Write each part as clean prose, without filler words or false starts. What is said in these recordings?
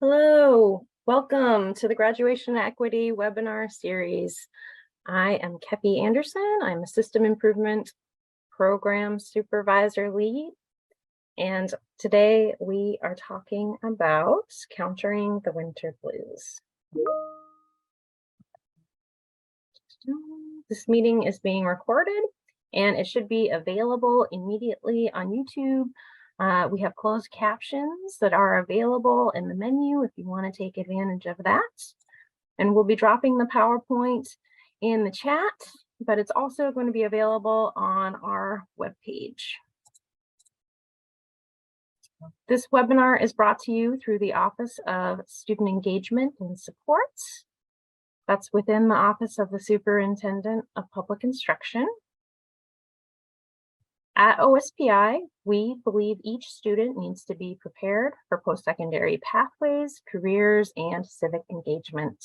Hello, welcome to the Graduation Equity webinar series. I am Kepi Anderson. I'm a System Improvement Program Supervisor Lead. And today we are talking about countering the winter blues. This meeting is being recorded and it should be available immediately on YouTube. We have closed captions that are available in the menu if you want to take advantage of that. And we'll be dropping the PowerPoint in the chat, but it's also going to be available on our webpage. This webinar is brought to you through the Office of Student Engagement and Support. That's within the Office of the Superintendent of Public Instruction. At OSPI, we believe each student needs to be prepared for post-secondary pathways, careers, and civic engagement.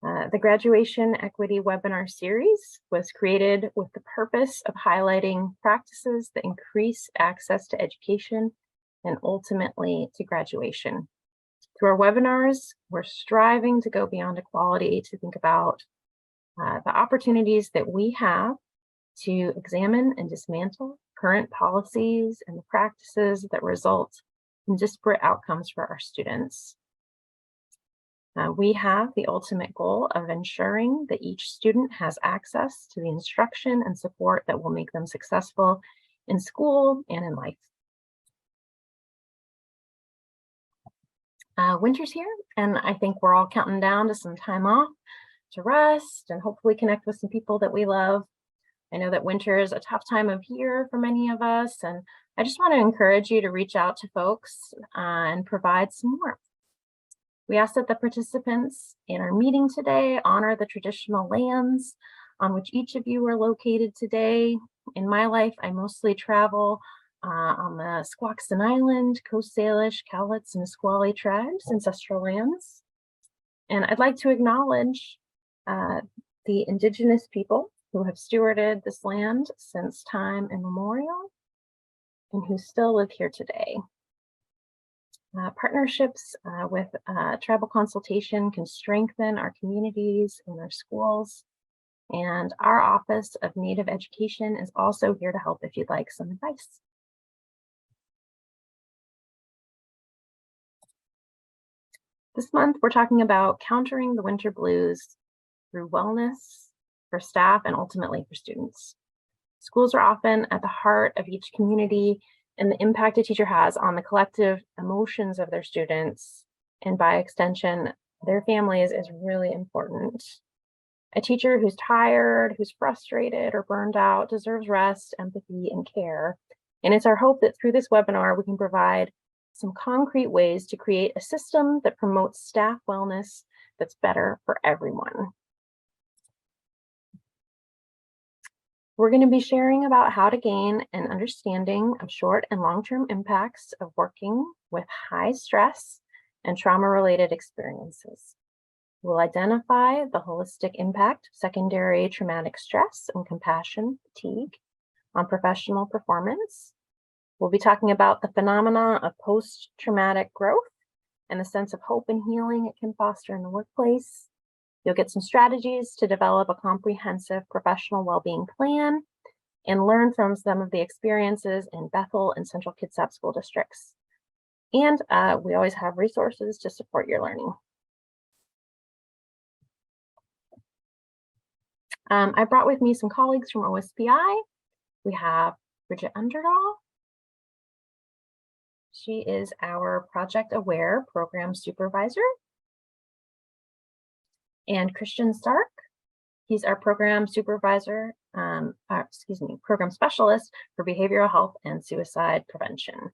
The Graduation Equity webinar series was created with the purpose of highlighting practices that increase access to education and ultimately to graduation. Through our webinars, we're striving to go beyond equality to think about the opportunities that we have to examine and dismantle current policies and the practices that result in disparate outcomes for our students. We have the ultimate goal of ensuring that each student has access to the instruction and support that will make them successful in school and in life. Winter's here, and I think we're all counting down to some time off to rest and hopefully connect with some people that we love. I know that winter is a tough time of year for many of us, and I just want to encourage you to reach out to folks and provide some warmth. We ask that the participants in our meeting today honor the traditional lands on which each of you are located today. In my life, I mostly travel on the Squaxin Island, Coast Salish, Cowlitz, and Nisqually tribes, ancestral lands. And I'd like to acknowledge the Indigenous people who have stewarded this land since time immemorial and who still live here today. Partnerships with tribal consultation can strengthen our communities and our schools. And our Office of Native Education is also here to help if you'd like some advice. This month, we're talking about countering the winter blues through wellness for staff and ultimately for students. Schools are often at the heart of each community, and the impact a teacher has on the collective emotions of their students, and by extension, their families, is really important. A teacher who's tired, who's frustrated or burned out deserves rest, empathy, and care. And it's our hope that through this webinar, we can provide some concrete ways to create a system that promotes staff wellness that's better for everyone. We're going to be sharing about how to gain an understanding of short and long-term impacts of working with high stress and trauma-related experiences. We'll identify the holistic impact of secondary traumatic stress and compassion fatigue on professional performance. We'll be talking about the phenomena of post-traumatic growth and the sense of hope and healing it can foster in the workplace. You'll get some strategies to develop a comprehensive professional well-being plan and learn from some of the experiences in Bethel and Central Kitsap school districts. And we always have resources to support your learning. I brought with me some colleagues from OSPI. We have Bridget Underdahl. She is our Project Aware Program Supervisor. And Christian Stark, he's our Program Supervisor, Program Specialist for Behavioral Health and Suicide Prevention.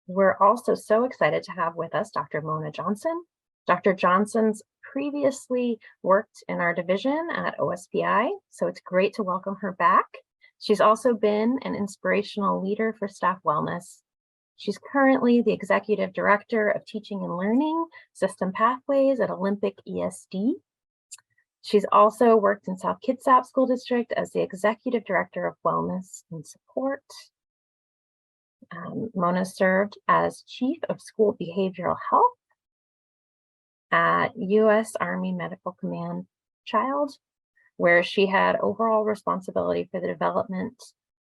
We're also so excited to have with us Dr. Mona Johnson. Dr. Johnson's previously worked in our division at OSPI, so it's great to welcome her back. She's also been an inspirational leader for staff wellness. She's currently the Executive Director of Teaching and Learning System Pathways at Olympic ESD. She's also worked in South Kitsap School District as the Executive Director of Wellness and Support. Mona served as Chief of School Behavioral Health at U.S. Army Medical Command Child, where she had overall responsibility for the development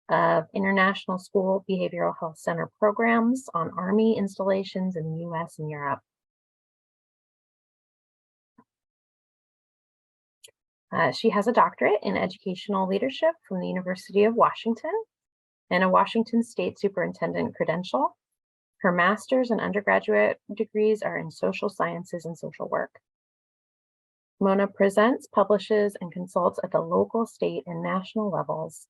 of international school behavioral health center programs on Army installations in the U.S. and Europe. She has a doctorate in educational leadership from the University of Washington and a Washington State Superintendent credential. Her master's and undergraduate degrees are in social sciences and social work. Mona presents, publishes, and consults at the local, state, and national levels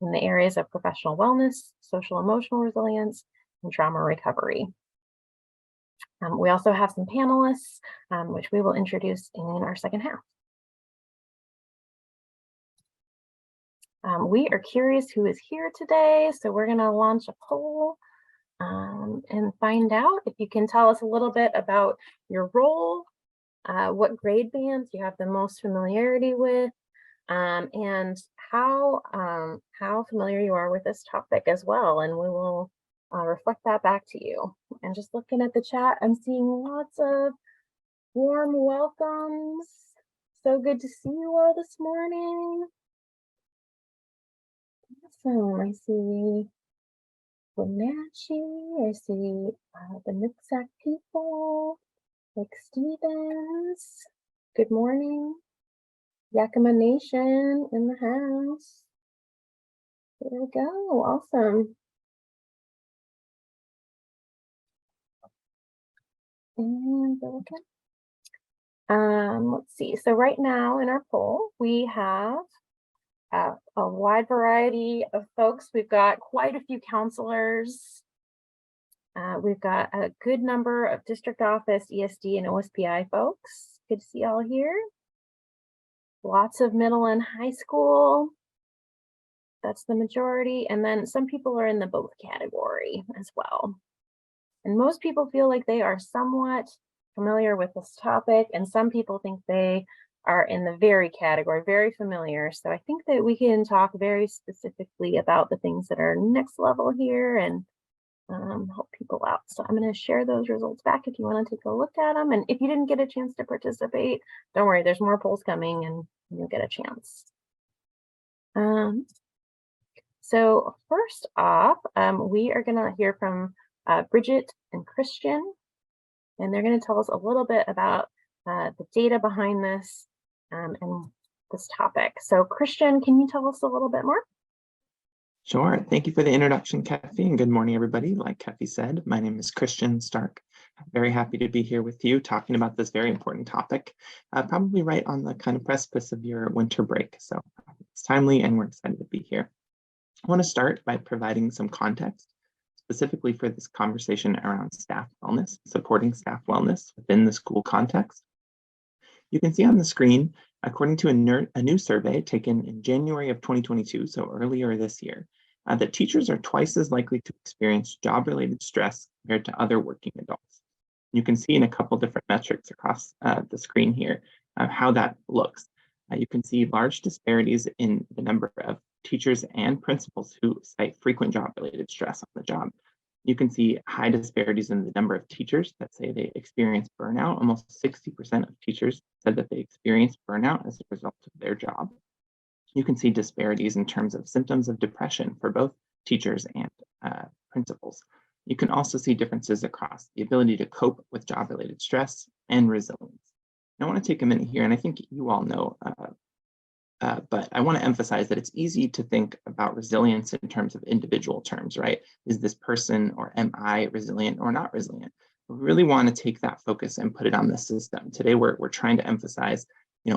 in the areas of professional wellness, social emotional resilience, and trauma recovery. We also have some panelists, which we will introduce in our second half. We are curious who is here today, so we're going to launch a poll and find out if you can tell us a little bit about your role, what grade bands you have the most familiarity with, and how familiar you are with this topic as well, and we will reflect that back to you. And just looking at the chat, I'm seeing lots of warm welcomes. So good to see you all this morning. Awesome. I see Wenatchee, I see the Nooksack people, like Stevens. Good morning. Yakima Nation in the house. There we go. Awesome. And let's see. So right now in our poll, we have a wide variety of folks. We've got quite a few counselors. We've got a good number of district office, ESD, and OSPI folks. Good to see y'all here. Lots of middle and high school. That's the majority. And then some people are in the both category as well. And most people feel like they are somewhat familiar with this topic, and some people think they are in the very category, very familiar. So I think that we can talk very specifically about the things that are next level here and help people out. So I'm going to share those results back if you want to take a look at them. And if you didn't get a chance to participate, don't worry, there's more polls coming and you'll get a chance. So first off, we are going to hear from Bridget and Christian, and they're going to tell us a little bit about the data behind this and this topic. So Christian, can you tell us a little bit more? Sure. Thank you for the introduction, Kathy, and good morning, everybody. Like Kathy said, my name is Christian Stark. I'm very happy to be here with you talking about this very important topic, probably right on the kind of precipice of your winter break. So it's timely and we're excited to be here. I want to start by providing some context, specifically for this conversation around staff wellness, supporting staff wellness within the school context. You can see on the screen, according to a new survey taken in January of 2022, so earlier this year, that teachers are twice as likely to experience job-related stress compared to other working adults. You can see in a couple different metrics across the screen here how that looks. You can see large disparities in the number of teachers and principals who cite frequent job-related stress on the job. You can see high disparities in the number of teachers that say they experience burnout. Almost 60% of teachers said that they experience burnout as a result of their job. You can see disparities in terms of symptoms of depression for both teachers and principals. You can also see differences across the ability to cope with job-related stress and resilience. And I want to take a minute here, and I think you all know, but I want to emphasize that it's easy to think about resilience in terms of individual terms, right? Is this person or am I resilient or not resilient? We really want to take that focus and put it on the system. Today, we're trying to emphasize,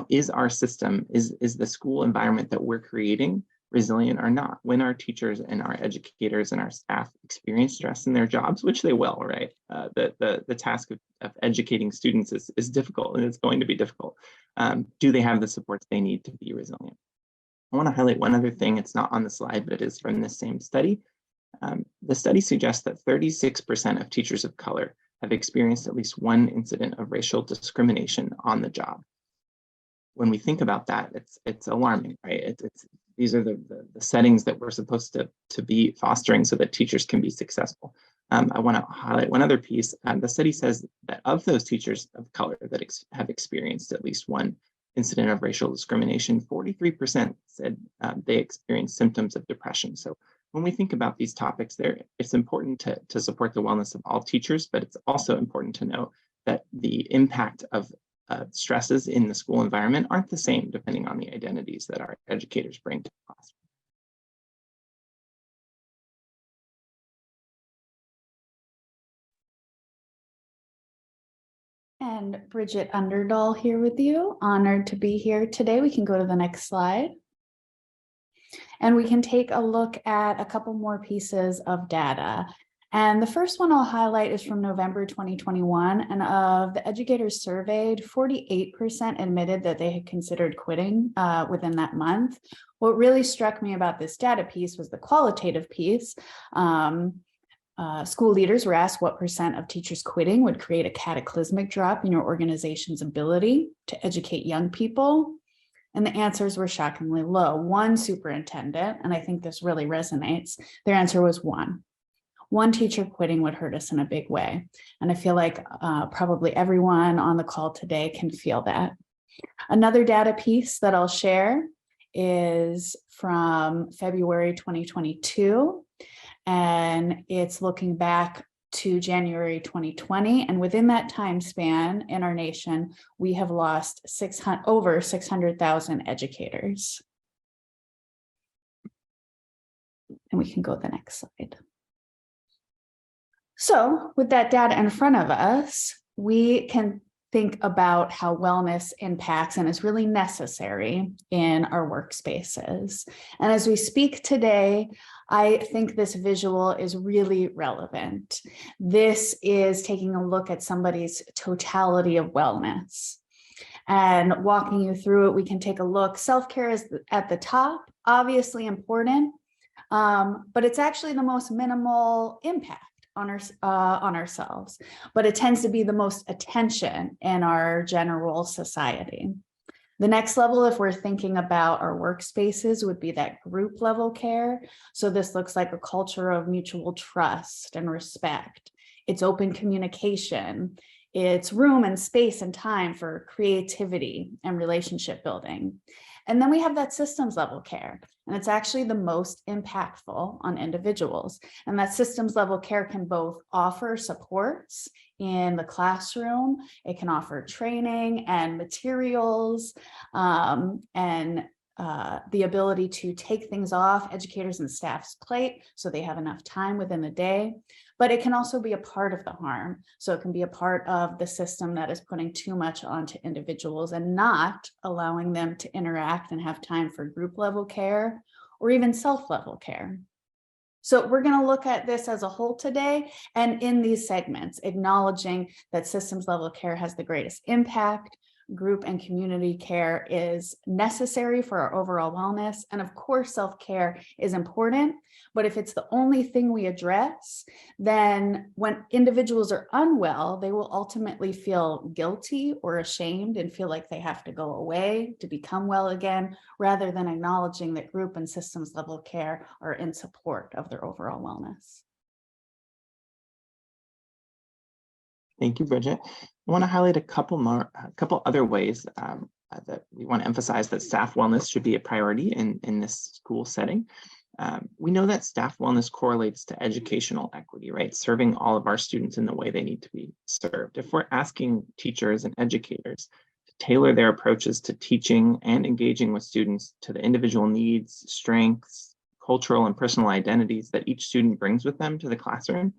is our system, is the school environment that we're creating resilient or not? When our teachers and our educators and our staff experience stress in their jobs, which they will, right? The task of educating students is difficult, and it's going to be difficult. Do they have the supports they need to be resilient? I want to highlight one other thing. It's not on the slide, but it is from this same study. The study suggests that 36% of teachers of color have experienced at least one incident of racial discrimination on the job. when we think about that, it's alarming, right? These are the settings that we're supposed to be fostering so that teachers can be successful. I want to highlight one other piece. The study says that of those teachers of color that have experienced at least one incident of racial discrimination, 43% said they experienced symptoms of depression. So when we think about these topics, it's important to support the wellness of all teachers, but it's also important to know that the impact of stresses in the school environment aren't the same depending on the identities that our educators bring to the classroom. And Bridget Underdahl here with you. Honored to be here today. We can go to the next slide. And we can take a look at a couple more pieces of data. And the first one I'll highlight is from November 2021. And of the educators surveyed, 48% admitted that they had considered quitting within that month. What really struck me about this data piece was the qualitative piece. School leaders were asked what percent of teachers quitting would create a cataclysmic drop in your organization's ability to educate young people. And the answers were shockingly low. One superintendent, and I think this really resonates, their answer was one. One teacher quitting would hurt us in a big way. And I feel like probably everyone on the call today can feel that. Another data piece that I'll share is from February 2022. And it's looking back to January 2020. And within that time span in our nation, we have lost over 600,000 educators. And we can go to the next slide. So with that data in front of us, we can think about how wellness impacts and is really necessary in our workspaces. And as we speak today, I think this visual is really relevant. This is taking a look at somebody's totality of wellness. And walking you through it, we can take a look. Self-care is at the top, obviously important, but it's actually the most minimal impact on ourselves, but it tends to be the most attention in our general society. The next level, if we're thinking about our workspaces, would be that group level care. So this looks like a culture of mutual trust and respect. It's open communication. It's room and space and time for creativity and relationship building. And then we have that systems level care, and it's actually the most impactful on individuals. And that systems level care can both offer supports in the classroom, it can offer training and materials, and the ability to take things off educators and staff's plate so they have enough time within the day. But it can also be a part of the harm. So it can be a part of the system that is putting too much onto individuals and not allowing them to interact and have time for group level care or even self-level care. So we're going to look at this as a whole today, and in these segments, acknowledging that systems level care has the greatest impact, group and community care is necessary for our overall wellness. And of course, self-care is important, but if it's the only thing we address, then when individuals are unwell, they will ultimately feel guilty or ashamed and feel like they have to go away to become well again, rather than acknowledging that group and systems level care are in support of their overall wellness. Thank you, Bridget. I want to highlight a couple other ways that we want to emphasize that staff wellness should be a priority in this school setting. We know that staff wellness correlates to educational equity, right? Serving all of our students in the way they need to be served. If we're asking teachers and educators to tailor their approaches to teaching and engaging with students to the individual needs, strengths, cultural and personal identities that each student brings with them to the classroom,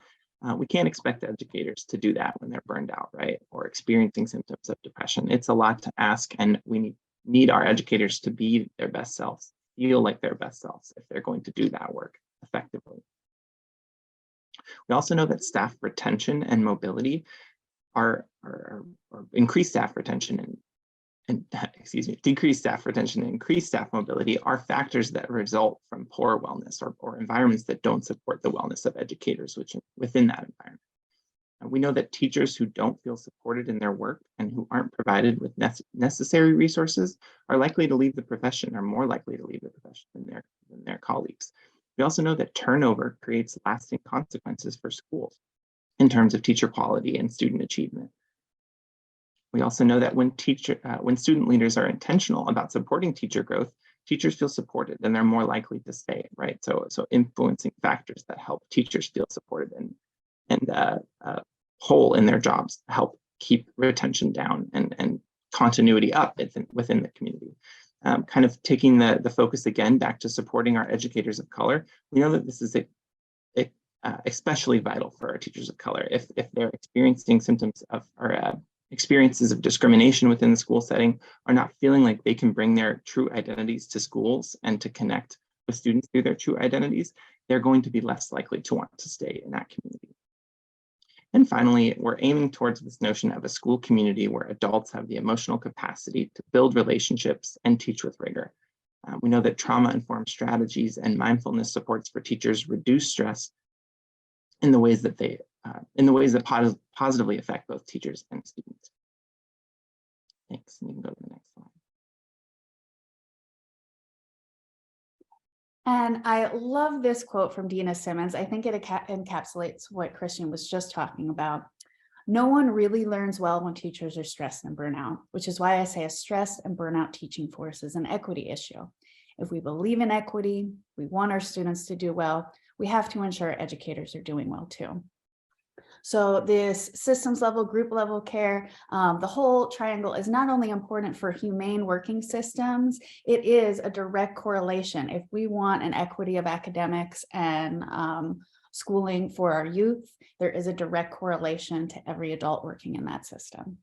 we can't expect educators to do that when they're burned out, right? Or experiencing symptoms of depression. It's a lot to ask, and we need our educators to be their best selves, feel like their best selves if they're going to do that work effectively. We also know that staff retention and mobility are increased staff retention and decreased staff retention and increased staff mobility are factors that result from poor wellness or environments that don't support the wellness of educators within that environment. We know that teachers who don't feel supported in their work and who aren't provided with necessary resources are likely to leave the profession, or more likely to leave the profession than their colleagues. We also know that turnover creates lasting consequences for schools in terms of teacher quality and student achievement. We also know that when student leaders are intentional about supporting teacher growth, teachers feel supported and they're more likely to stay, right? So influencing factors that help teachers feel supported and whole in their jobs help keep retention down and continuity up within the community. Kind of taking the focus again back to supporting our educators of color, we know that this is especially vital for our teachers of color. If they're experiencing symptoms of or experiences of discrimination within the school setting, are not feeling like they can bring their true identities to schools and to connect with students through their true identities, they're going to be less likely to want to stay in that community. And finally, we're aiming towards this notion of a school community where adults have the emotional capacity to build relationships and teach with rigor. We know that trauma-informed strategies and mindfulness supports for teachers reduce stress in the ways that positively affect both teachers and students. Thanks. And you can go to the next slide. And I love this quote from Dina Simmons. I think it encapsulates what Christian was just talking about. No one really learns well when teachers are stressed and burnout, which is why I say a stressed and burnout teaching force is an equity issue. If we believe in equity, we want our students to do well, we have to ensure educators are doing well too. So this systems level, group level care, the whole triangle is not only important for humane working systems, it is a direct correlation. If we want an equity of academics and schooling for our youth, there is a direct correlation to every adult working in that system.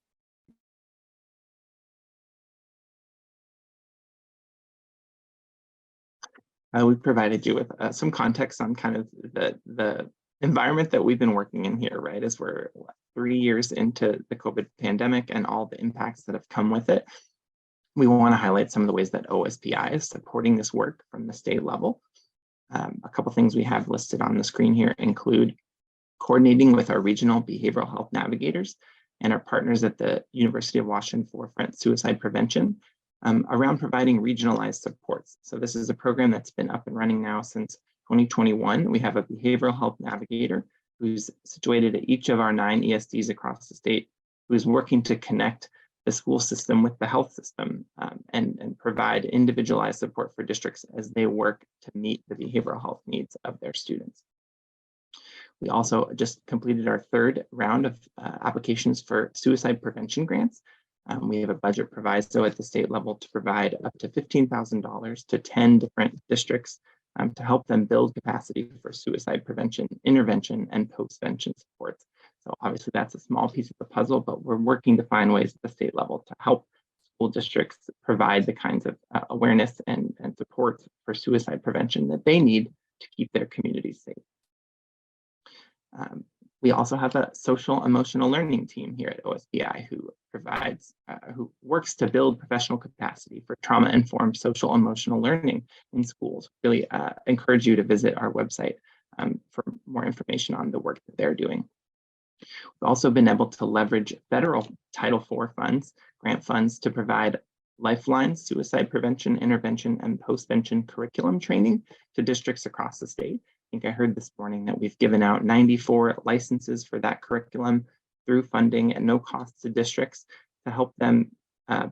We provided you with some context on kind of the environment that we've been working in here, right? As we're 3 years into the COVID pandemic and all the impacts that have come with it. We want to highlight some of the ways that OSPI is supporting this work from the state level. A couple things we have listed on the screen here include coordinating with our regional behavioral health navigators and our partners at the University of Washington Forefront Suicide Prevention around providing regionalized supports. So this is a program that's been up and running now since 2021. We have a behavioral health navigator who's situated at each of our 9 ESDs across the state, who is working to connect the school system with the health system and provide individualized support for districts as they work to meet the behavioral health needs of their students. We also just completed our 3rd round of applications for suicide prevention grants. We have a budget proviso at the state level to provide up to $15,000 to 10 different districts to help them build capacity for suicide prevention, intervention, and post-vention supports. So obviously that's a small piece of the puzzle, but we're working to find ways at the state level to help school districts provide the kinds of awareness and support for suicide prevention that they need to keep their communities safe. We also have a social emotional learning team here at OSPI who works to build professional capacity for trauma-informed social emotional learning in schools. Really encourage you to visit our website for more information on the work that they're doing. We've also been able to leverage federal Title IV funds, grant funds, to provide lifeline, suicide prevention, intervention, and post-vention curriculum training to districts across the state. I think I heard this morning that we've given out 94 licenses for that curriculum through funding at no cost to districts to help them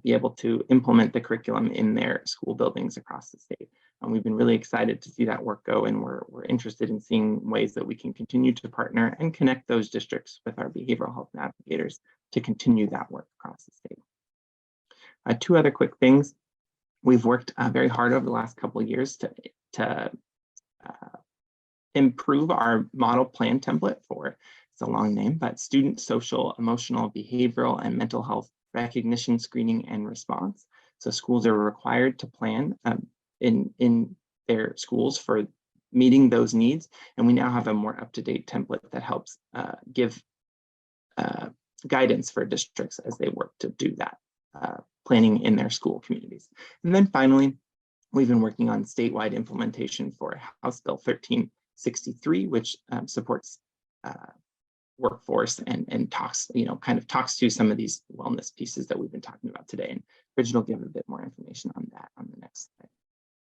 be able to implement the curriculum in their school buildings across the state. And we've been really excited to see that work go, and we're interested in seeing ways that we can continue to partner and connect those districts with our behavioral health navigators to continue that work across the state. 2 other quick things. We've worked very hard over the last couple of years to improve our model plan template for, it's a long name, but student social, emotional, behavioral, and mental health recognition, screening, and response. So schools are required to plan in their schools for meeting those needs. And we now have a more up-to-date template that helps give guidance for districts as they work to do that planning in their school communities. And then finally, we've been working on statewide implementation for House Bill 1363, which supports workforce and talks, kind of talks to some of these wellness pieces that we've been talking about today. And Bridget will give a bit more information on that on the next slide.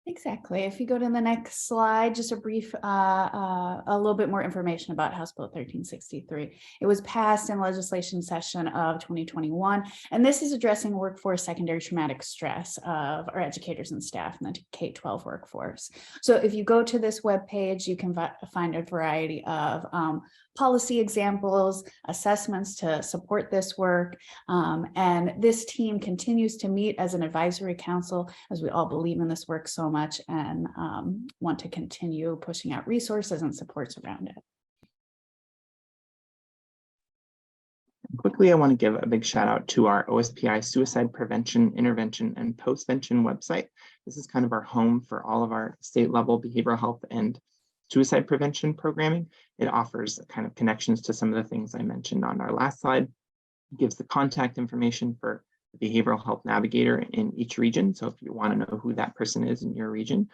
Exactly. If you go to the next slide, just a brief, a little bit more information about House Bill 1363. It was passed in legislation session of 2021, and this is addressing workforce secondary traumatic stress of our educators and staff in the K-12 workforce. So if you go to this webpage, you can find a variety of policy examples, assessments to support this work. And this team continues to meet as an advisory council, as we all believe in this work so much and want to continue pushing out resources and supports around it. Quickly, I want to give a big shout out to our OSPI Suicide Prevention, Intervention, and Postvention website. This is kind of our home for all of our state level behavioral health and suicide prevention programming. It offers kind of connections to some of the things I mentioned on our last slide. It gives the contact information for the behavioral health navigator in each region. So if you want to know who that person is in your region,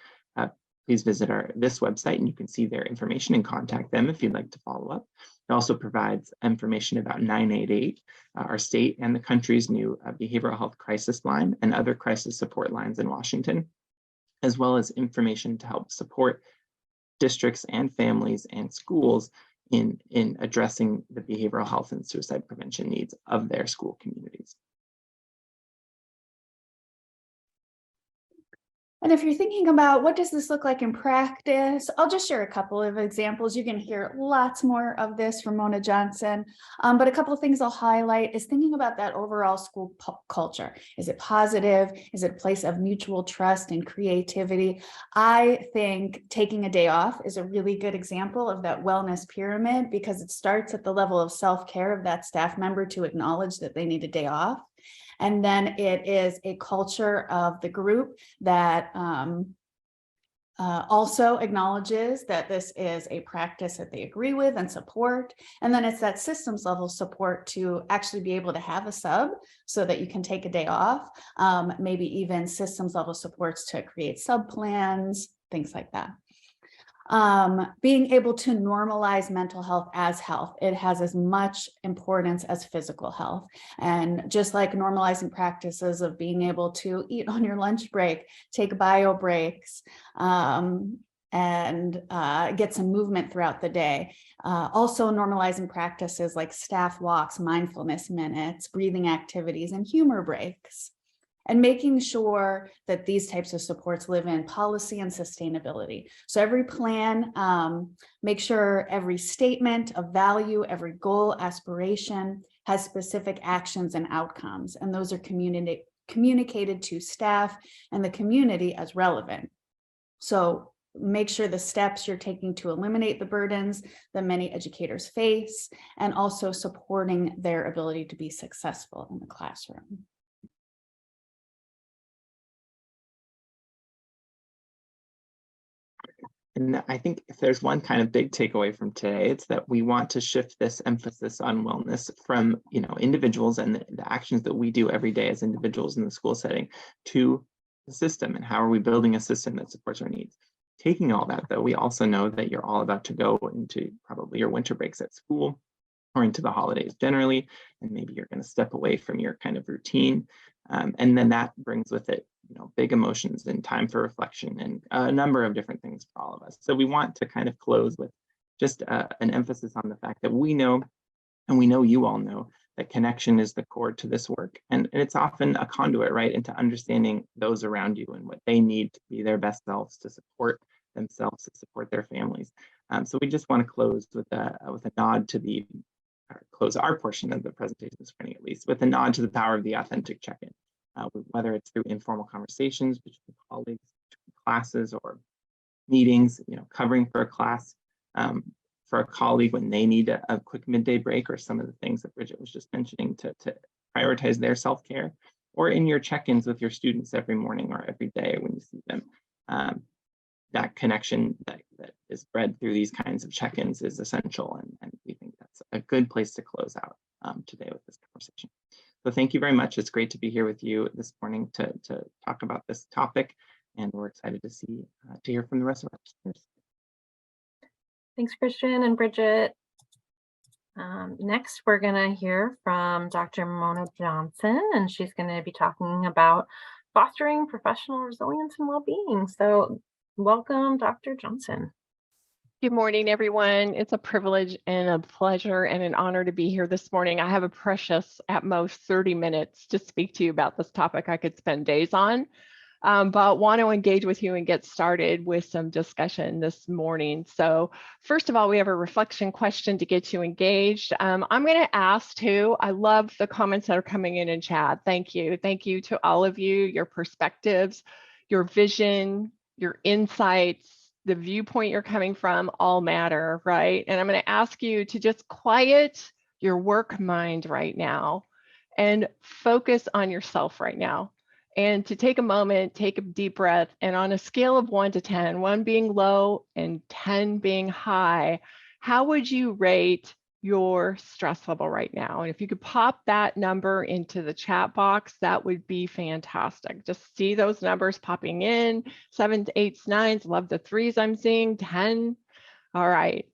please visit this website and you can see their information and contact them if you'd like to follow up. It also provides information about 988, our state and the country's new behavioral health crisis line and other crisis support lines in Washington, as well as information to help support districts and families and schools in addressing the behavioral health and suicide prevention needs of their school communities. And if you're thinking about what does this look like in practice, I'll just share a couple of examples. You can hear lots more of this from Mona Johnson, but a couple of things I'll highlight is thinking about that overall school culture. Is it positive? Is it a place of mutual trust and creativity? I think taking a day off is a really good example of that wellness pyramid because it starts at the level of self-care of that staff member to acknowledge that they need a day off. And then it is a culture of the group that also acknowledges that this is a practice that they agree with and support. And then it's that systems level support to actually be able to have a sub so that you can take a day off, maybe even systems level supports to create sub plans, things like that. Being able to normalize mental health as health, it has as much importance as physical health. And just like normalizing practices of being able to eat on your lunch break, take bio breaks, and get some movement throughout the day. Also normalizing practices like staff walks, mindfulness minutes, breathing activities, and humor breaks. And making sure that these types of supports live in policy and sustainability. So every plan, make sure every statement of value, every goal, aspiration has specific actions and outcomes. And those are communicated to staff and the community as relevant. So make sure the steps you're taking to eliminate the burdens that many educators face, and also supporting their ability to be successful in the classroom. And I think if there's one kind of big takeaway from today, it's that we want to shift this emphasis on wellness from, individuals and the actions that we do every day as individuals in the school setting to the system and how are we building a system that supports our needs. Taking all that, though, we also know that you're all about to go into probably your winter breaks at school or into the holidays generally, and maybe you're going to step away from your kind of routine. And then that brings with it, big emotions and time for reflection and a number of different things for all of us. So we want to kind of close with just an emphasis on the fact that we know, and we know you all know, that connection is the core to this work. And it's often a conduit, right, into understanding those around you and what they need to be their best selves to support themselves, to support their families. So we just want to close with a nod to close our portion of the presentation this morning, at least, with a nod to the power of the authentic check-in. Whether it's through informal conversations between colleagues, between classes, or meetings, covering for a class, for a colleague when they need a quick midday break, or some of the things that Bridget was just mentioning to prioritize their self-care, or in your check-ins with your students every morning or every day when you see them. That connection that is bred through these kinds of check-ins is essential, and we think that's a good place to close out today with this conversation. So thank you very much. It's great to be here with you this morning to talk about this topic, and we're excited to hear from the rest of our speakers. Thanks, Christian and Bridget. Next, we're going to hear from Dr. Mona Johnson, and she's going to be talking about fostering professional resilience and well-being. So welcome, Dr. Johnson. Good morning, everyone. It's a privilege and a pleasure and an honor to be here this morning. I have a precious, at most 30 minutes to speak to you about this topic I could spend days on, but want to engage with you and get started with some discussion this morning. So first of all, we have a reflection question to get you engaged. I'm going to ask too, I love the comments that are coming in chat. Thank you. Thank you to all of you, your perspectives, your vision, your insights, the viewpoint you're coming from all matter, right? And I'm going to ask you to just quiet your work mind right now and focus on yourself right now. And to take a moment, take a deep breath, and on a scale of 1 to 10, 1 being low and 10 being high, how would you rate your stress level right now? And if you could pop that number into the chat box, that would be fantastic. Just see those numbers popping in, 7s, 8s, 9s, love the 3s I'm seeing, 10. All right.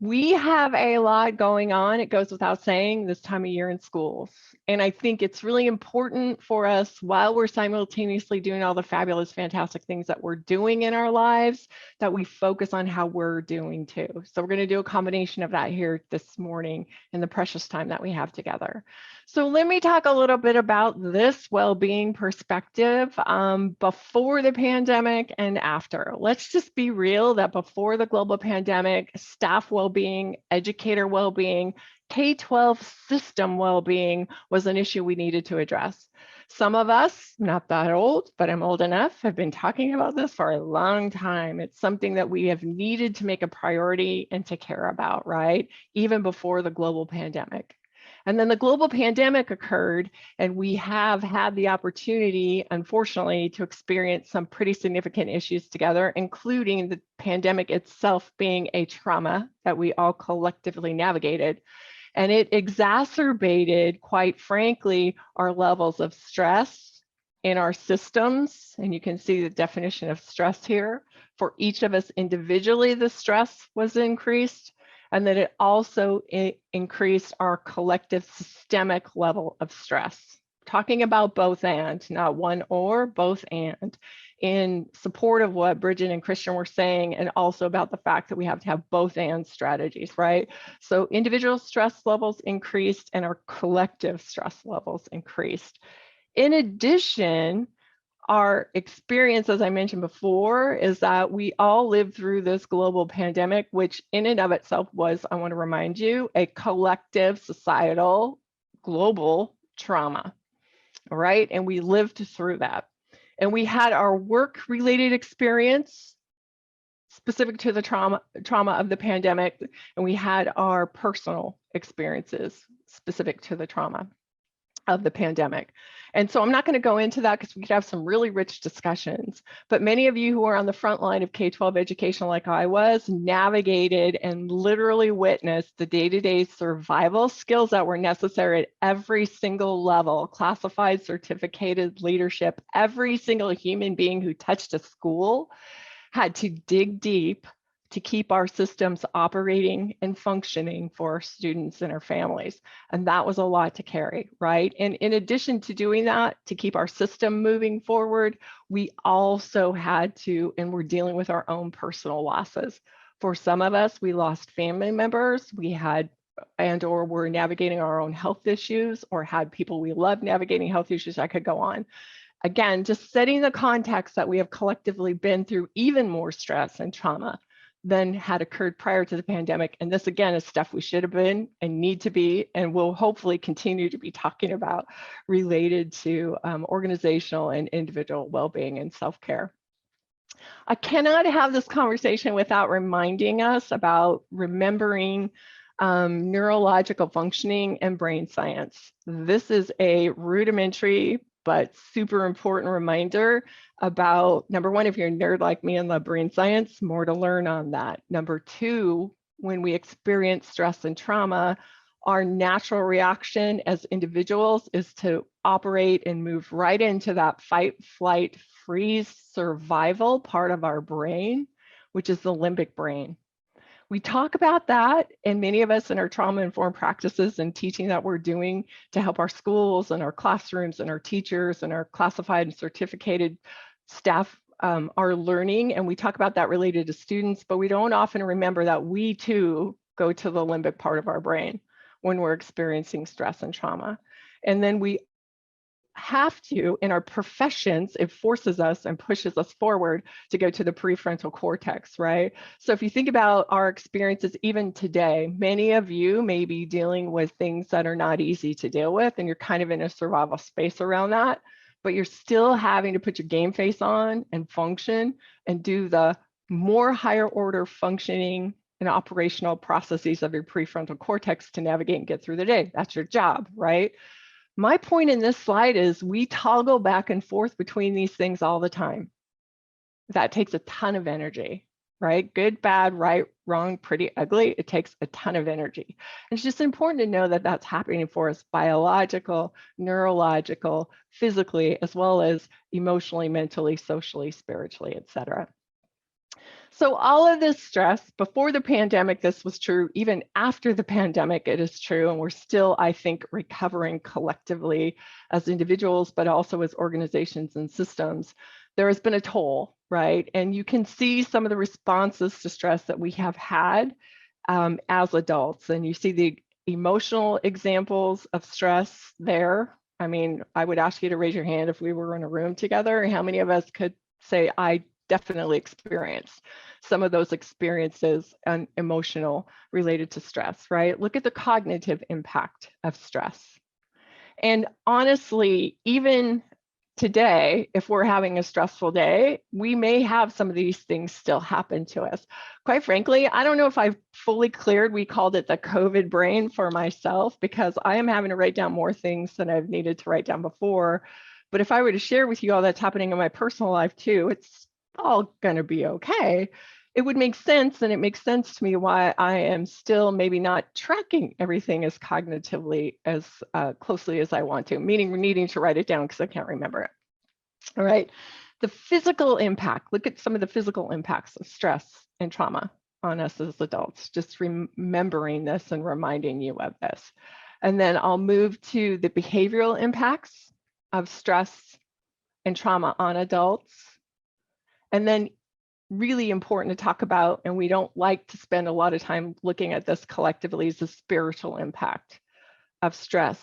We have a lot going on, it goes without saying, this time of year in schools. And I think it's really important for us, while we're simultaneously doing all the fabulous, fantastic things that we're doing in our lives, that we focus on how we're doing too. So we're going to do a combination of that here this morning in the precious time that we have together. So let me talk a little bit about this well-being perspective before the pandemic and after. Let's just be real that before the global pandemic, staff well-being, educator well-being, K-12 system well-being was an issue we needed to address. Some of us, not that old, but I'm old enough, have been talking about this for a long time. It's something that we have needed to make a priority and to care about, right? Even before the global pandemic. And then the global pandemic occurred, and we have had the opportunity, unfortunately, to experience some pretty significant issues together, including the pandemic itself being a trauma that we all collectively navigated. And it exacerbated, quite frankly, our levels of stress in our systems. And you can see the definition of stress here. For each of us individually, the stress was increased. And then it also increased our collective systemic level of stress. Talking about both and, not one or, both and, in support of what Bridget and Christian were saying, and also about the fact that we have to have both and strategies, right? So individual stress levels increased and our collective stress levels increased. In addition, our experience, as I mentioned before, is that we all lived through this global pandemic, which in and of itself was, I want to remind you, a collective, societal, global trauma, all right? And we lived through that. And we had our work-related experience specific to the trauma of the pandemic, and we had our personal experiences specific to the trauma of the pandemic. And so I'm not going to go into that because we could have some really rich discussions, but many of you who are on the front line of K-12 education like I was navigated and literally witnessed the day-to-day survival skills that were necessary at every single level, classified, certificated leadership. Every single human being who touched a school had to dig deep to keep our systems operating and functioning for our students and our families. And that was a lot to carry, right? And in addition to doing that, to keep our system moving forward, we also had to, and we're dealing with our own personal losses. For some of us, we lost family members, we had or were navigating our own health issues, or had people we love navigating health issues. I could go on. Again, just setting the context that we have collectively been through even more stress and trauma than had occurred prior to the pandemic. And this, again, is stuff we should have been and need to be, and will hopefully continue to be talking about related to organizational and individual well-being and self-care. I cannot have this conversation without reminding us about remembering neurological functioning and brain science. This is a rudimentary but super important reminder about, number one, if you're a nerd like me and love brain science, more to learn on that. Number two, when we experience stress and trauma, our natural reaction as individuals is to operate and move right into that fight, flight, freeze, survival part of our brain, which is the limbic brain. We talk about that, and many of us in our trauma-informed practices and teaching that we're doing to help our schools and our classrooms and our teachers and our classified and certificated staff are learning, and we talk about that related to students, but we don't often remember that we too go to the limbic part of our brain when we're experiencing stress and trauma. And then we have to, in our professions, it forces us and pushes us forward to go to the prefrontal cortex, right? So if you think about our experiences even today, many of you may be dealing with things that are not easy to deal with, and you're kind of in a survival space around that, but you're still having to put your game face on and function and do the more higher order functioning and operational processes of your prefrontal cortex to navigate and get through the day. That's your job, right? My point in this slide is we toggle back and forth between these things all the time. That takes a ton of energy, right? Good, bad, right, wrong, pretty, ugly. It takes a ton of energy. It's just important to know that that's happening for us biological, neurological, physically, as well as emotionally, mentally, socially, spiritually, et cetera. So all of this stress, before the pandemic, this was true. Even after the pandemic, it is true. And we're still, I think, recovering collectively as individuals, but also as organizations and systems. There has been a toll, right? And you can see some of the responses to stress that we have had as adults. And you see the emotional examples of stress there. I mean, I would ask you to raise your hand if we were in a room together. How many of us could say, I definitely experienced some of those experiences and emotional related to stress, right? Look at the cognitive impact of stress. And honestly, even today, if we're having a stressful day, we may have some of these things still happen to us. Quite frankly, I don't know if I've fully cleared, we called it the COVID brain for myself, because I am having to write down more things than I've needed to write down before. But if I were to share with you all that's happening in my personal life too, it's all going to be okay. It would make sense, and it makes sense to me why I am still maybe not tracking everything as cognitively as closely as I want to, meaning needing to write it down because I can't remember it. All right. The physical impact, look at some of the physical impacts of stress and trauma on us as adults, just remembering this and reminding you of this. And then I'll move to the behavioral impacts of stress and trauma on adults. And then really important to talk about, and we don't like to spend a lot of time looking at this collectively, is the spiritual impact of stress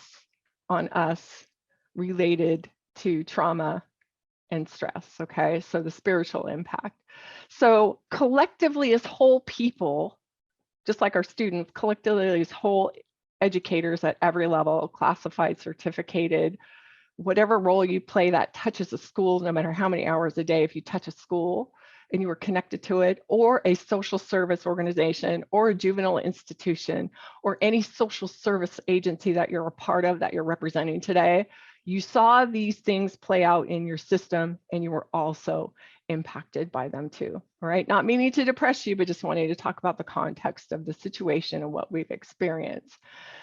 on us related to trauma and stress, okay? So the spiritual impact. So collectively as whole people, just like our students, collectively as whole educators at every level, classified, certificated, whatever role you play that touches a school, no matter how many hours a day, if you touch a school and you are connected to it, or a social service organization, or a juvenile institution, or any social service agency that you're a part of, that you're representing today, you saw these things play out in your system, and you were also impacted by them too, all right? Not meaning to depress you, but just wanting to talk about the context of the situation and what we've experienced.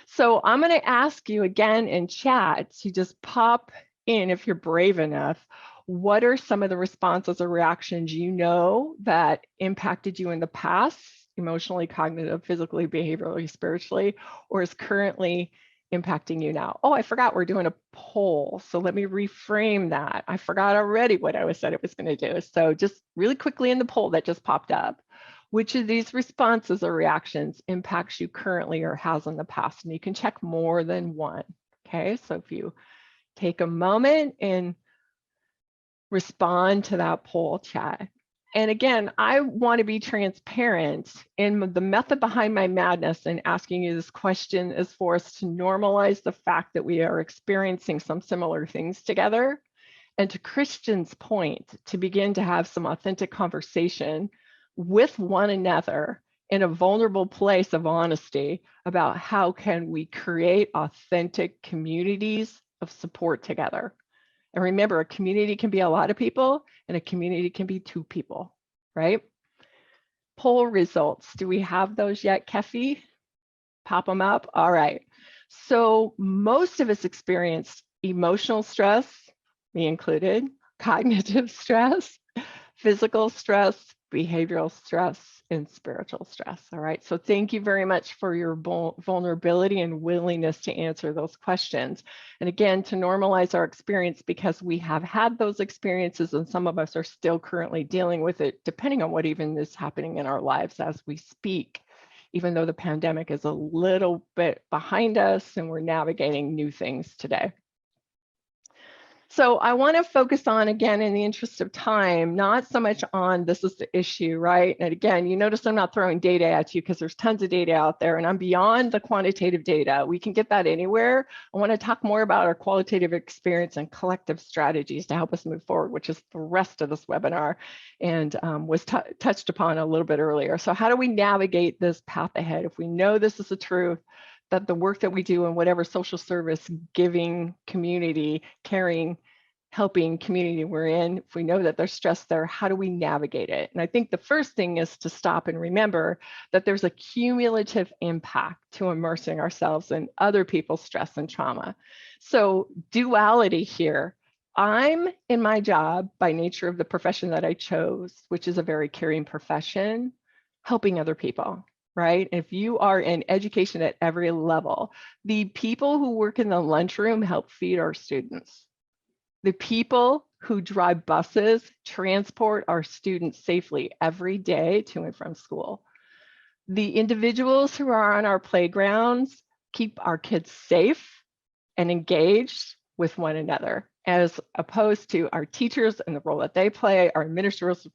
So I'm going to ask you again in chat to just pop in, if you're brave enough, what are some of the responses or reactions you know that impacted you in the past, emotionally, cognitive, physically, behaviorally, spiritually, or is currently impacting you now? Oh, I forgot we're doing a poll. So let me reframe that. I forgot already what I said it was going to do. So just really quickly in the poll that just popped up, which of these responses or reactions impacts you currently or has in the past? And you can check more than one. Okay, so if you take a moment and respond to that poll chat. And again, I want to be transparent, and the method behind my madness in asking you this question is for us to normalize the fact that we are experiencing some similar things together. And to Christian's point, to begin to have some authentic conversation with one another in a vulnerable place of honesty about how can we create authentic communities of support together. And remember, a community can be a lot of people, and a community can be 2 people, right? Poll results, do we have those yet, Kefi? Pop them up. All right. So most of us experienced emotional stress, me included, cognitive stress, physical stress, behavioral stress, and spiritual stress. All right. So thank you very much for your vulnerability and willingness to answer those questions. And again, to normalize our experience, because we have had those experiences and some of us are still currently dealing with it, depending on what even is happening in our lives as we speak, even though the pandemic is a little bit behind us and we're navigating new things today. So I want to focus on, again, in the interest of time, not so much on this is the issue, right? And again, you notice I'm not throwing data at you because there's tons of data out there and I'm beyond the quantitative data. We can get that anywhere. I want to talk more about our qualitative experience and collective strategies to help us move forward, which is the rest of this webinar and was touched upon a little bit earlier. So how do we navigate this path ahead? If we know this is the truth, that the work that we do in whatever social service, giving, community, caring, helping community we're in, if we know that there's stress there, how do we navigate it? And I think the first thing is to stop and remember that there's a cumulative impact to immersing ourselves in other people's stress and trauma. So duality here. I'm in my job by nature of the profession that I chose, which is a very caring profession, helping other people. Right? If you are in education at every level, the people who work in the lunchroom help feed our students. The people who drive buses transport our students safely every day to and from school. The individuals who are on our playgrounds keep our kids safe and engaged with one another, as opposed to our teachers and the role that they play, our administrators,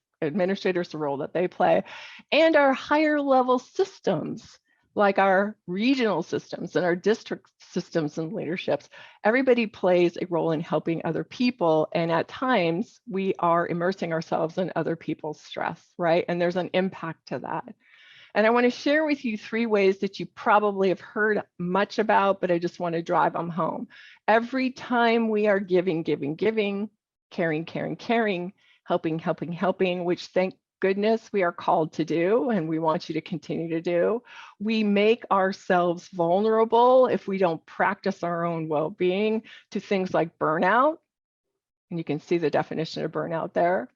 the role that they play, and our higher level systems, like our regional systems and our district systems and leaderships. Everybody plays a role in helping other people. And at times we are immersing ourselves in other people's stress, right? And there's an impact to that. And I want to share with you 3 ways that you probably have heard much about, but I just want to drive them home. Every time we are giving, caring, helping, which thank goodness we are called to do, and we want you to continue to do. We make ourselves vulnerable if we don't practice our own well-being to things like burnout. And you can see the definition of burnout there.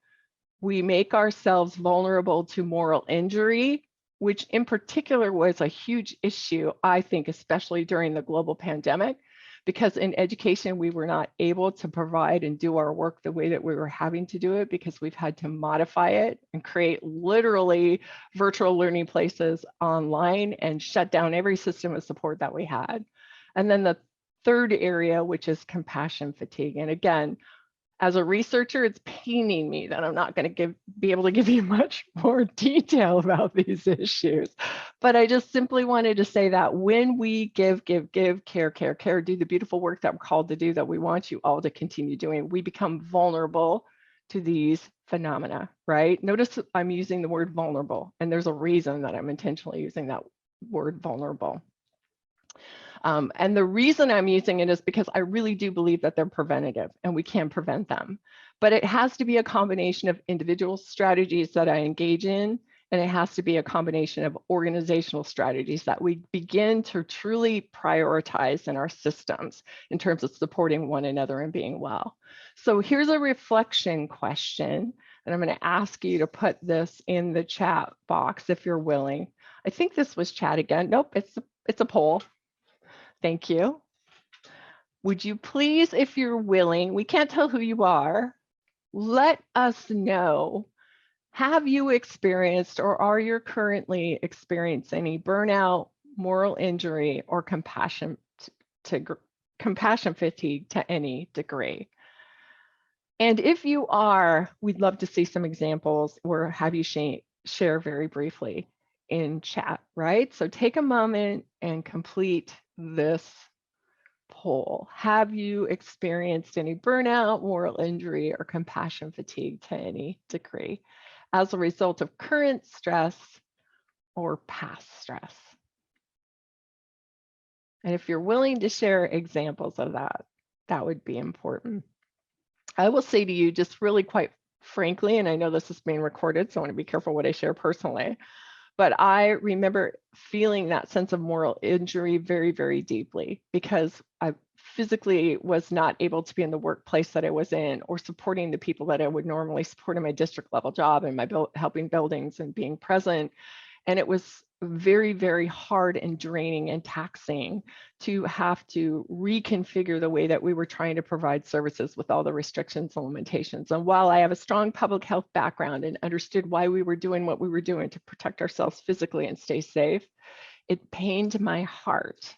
We make ourselves vulnerable to moral injury, which in particular was a huge issue, I think, especially during the global pandemic. Because in education, we were not able to provide and do our work the way that we were having to do it because we've had to modify it and create literally virtual learning places online and shut down every system of support that we had. And then the third area, which is compassion fatigue. And again, as a researcher, it's paining me that I'm not going to be able to give you much more detail about these issues. But I just simply wanted to say that when we give, care, do the beautiful work that we're called to do, that we want you all to continue doing, we become vulnerable to these phenomena, right? Notice I'm using the word vulnerable, and there's a reason that I'm intentionally using that word vulnerable. And the reason I'm using it is because I really do believe that they're preventative and we can prevent them. But it has to be a combination of individual strategies that I engage in, and it has to be a combination of organizational strategies that we begin to truly prioritize in our systems in terms of supporting one another and being well. So here's a reflection question, and I'm going to ask you to put this in the chat box if you're willing. I think this was chat again. Nope, it's a poll. Thank you. Would you please, if you're willing, we can't tell who you are, let us know, have you experienced or are you currently experiencing any burnout, moral injury, or compassion fatigue to any degree? And if you are, we'd love to see some examples or have you share very briefly in chat, right? So take a moment and complete this poll. Have you experienced any burnout, moral injury, or compassion fatigue to any degree as a result of current stress or past stress? And if you're willing to share examples of that, that would be important. I will say to you just really quite frankly, and I know this is being recorded, so I want to be careful what I share personally, But I remember feeling that sense of moral injury very, very deeply because I physically was not able to be in the workplace that I was in or supporting the people that I would normally support in my district level job and my helping buildings and being present. And it was very, very hard and draining and taxing to have to reconfigure the way that we were trying to provide services with all the restrictions and limitations. And while I have a strong public health background and understood why we were doing what we were doing to protect ourselves physically and stay safe, it pained my heart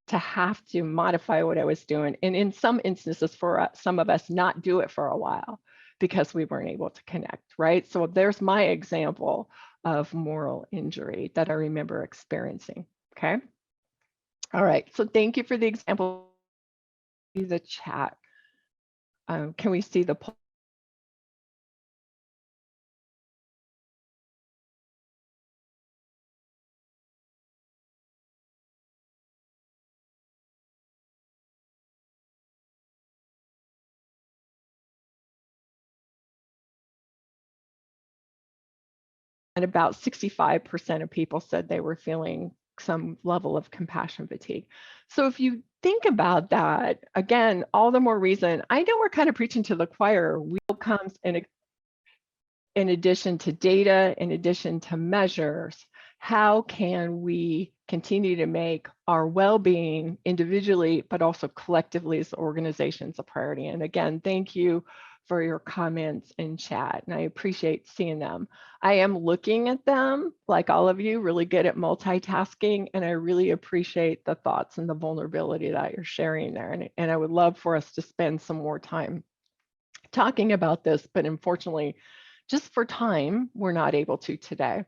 to have to modify what I was doing. And in some instances, for some of us, not do it for a while because we weren't able to connect, right? So there's my example of moral injury that I remember experiencing, okay? All right, so thank you for the example. The chat. Can we see the poll? And about 65% of people said they were feeling some level of compassion fatigue. So if you think about that, again, all the more reason, I know we're kind of preaching to the choir, will comes in addition to data, in addition to measures, how can we continue to make our well-being individually, but also collectively as organizations a priority? And again, thank you for your comments in chat, and I appreciate seeing them. I am looking at them, like all of you, really good at multitasking, and I really appreciate the thoughts and the vulnerability that you're sharing there. And I would love for us to spend some more time talking about this, but unfortunately, just for time, we're not able to today.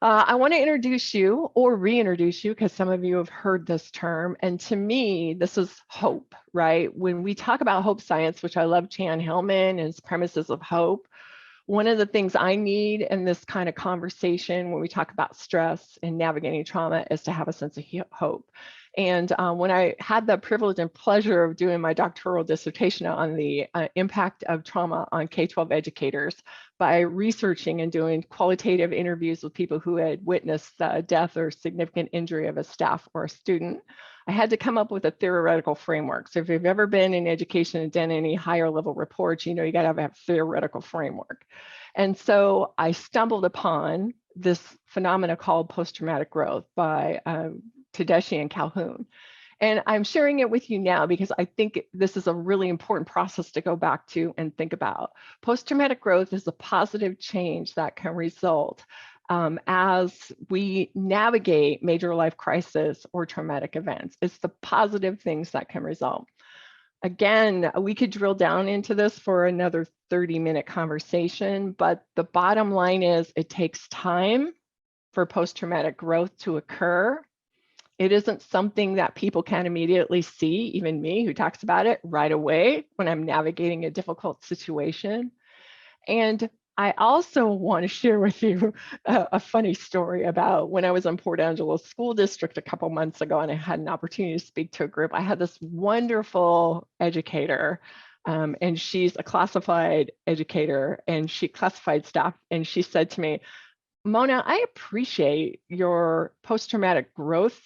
I want to introduce you or reintroduce you because some of you have heard this term. And to me, this is hope, right? When we talk about hope science, which I love Chan Hillman and his premises of hope, one of the things I need in this kind of conversation when we talk about stress and navigating trauma is to have a sense of hope. And when I had the privilege and pleasure of doing my doctoral dissertation on the impact of trauma on K-12 educators by researching and doing qualitative interviews with people who had witnessed death or significant injury of a staff or a student, I had to come up with a theoretical framework. So if you've ever been in education and done any higher level reports, you know you got to have a theoretical framework. And so I stumbled upon this phenomena called post-traumatic growth by Tedeschi and Calhoun. And I'm sharing it with you now because I think this is a really important process to go back to and think about. Post-traumatic growth is a positive change that can result as we navigate major life crisis or traumatic events. It's the positive things that can result. Again, we could drill down into this for another 30-minute conversation, but the bottom line is it takes time for post-traumatic growth to occur. It isn't something that people can immediately see, even me who talks about it right away when I'm navigating a difficult situation. And I also want to share with you a funny story about when I was in Port Angeles School District a couple months ago and I had an opportunity to speak to a group. I had this wonderful educator and she's a classified educator and she classified staff. And she said to me, Mona, I appreciate your post-traumatic growth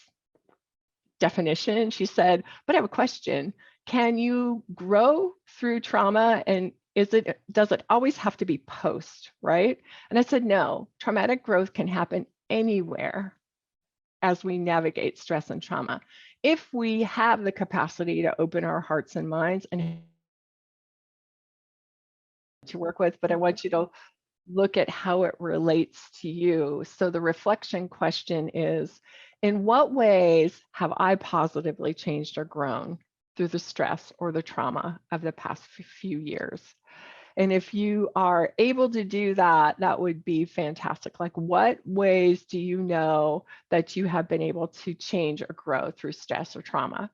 definition. She said, but I have a question. Can you grow through trauma and does it always have to be post, right? And I said, no, traumatic growth can happen anywhere as we navigate stress and trauma. If we have the capacity to open our hearts and minds and to work with, but I want you to look at how it relates to you. So the reflection question is, in what ways have I positively changed or grown through the stress or the trauma of the past few years? And if you are able to do that, that would be fantastic. Like, what ways do you know that you have been able to change or grow through stress or trauma?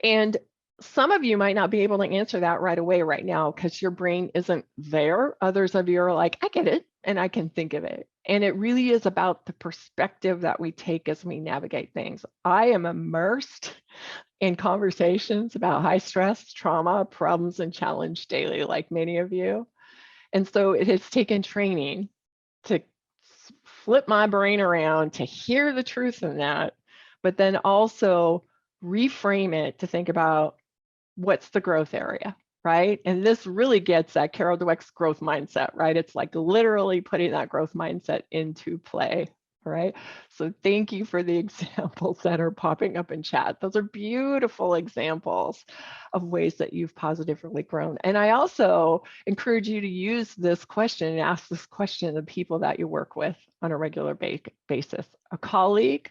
And some of you might not be able to answer that right away right now because your brain isn't there. Others of you are like, I get it and I can think of it. And it really is about the perspective that we take as we navigate things. I am immersed in conversations about high stress, trauma, problems, and challenge daily, like many of you. And so it has taken training to flip my brain around to hear the truth in that, but then also reframe it to think about what's the growth area, right? And this really gets at Carol Dweck's growth mindset, right? It's like literally putting that growth mindset into play, right? So thank you for the examples that are popping up in chat. Those are beautiful examples of ways that you've positively grown. And I also encourage you to use this question and ask this question to the people that you work with on a regular basis, a colleague,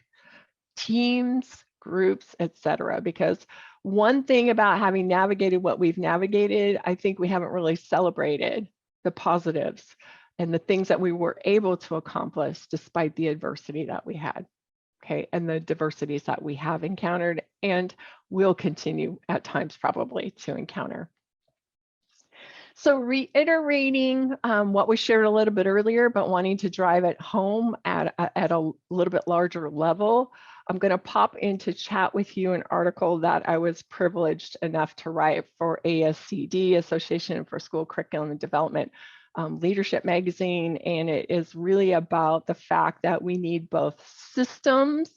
teams, groups, etc. Because one thing about having navigated what we've navigated, I think we haven't really celebrated the positives and the things that we were able to accomplish despite the adversity that we had, okay, and the diversities that we have encountered and will continue at times probably to encounter. So reiterating what we shared a little bit earlier, but wanting to drive it home at a little bit larger level, I'm going to pop into chat with you an article that I was privileged enough to write for ASCD, Association for School Curriculum and Development Leadership magazine. And it is really about the fact that we need both systems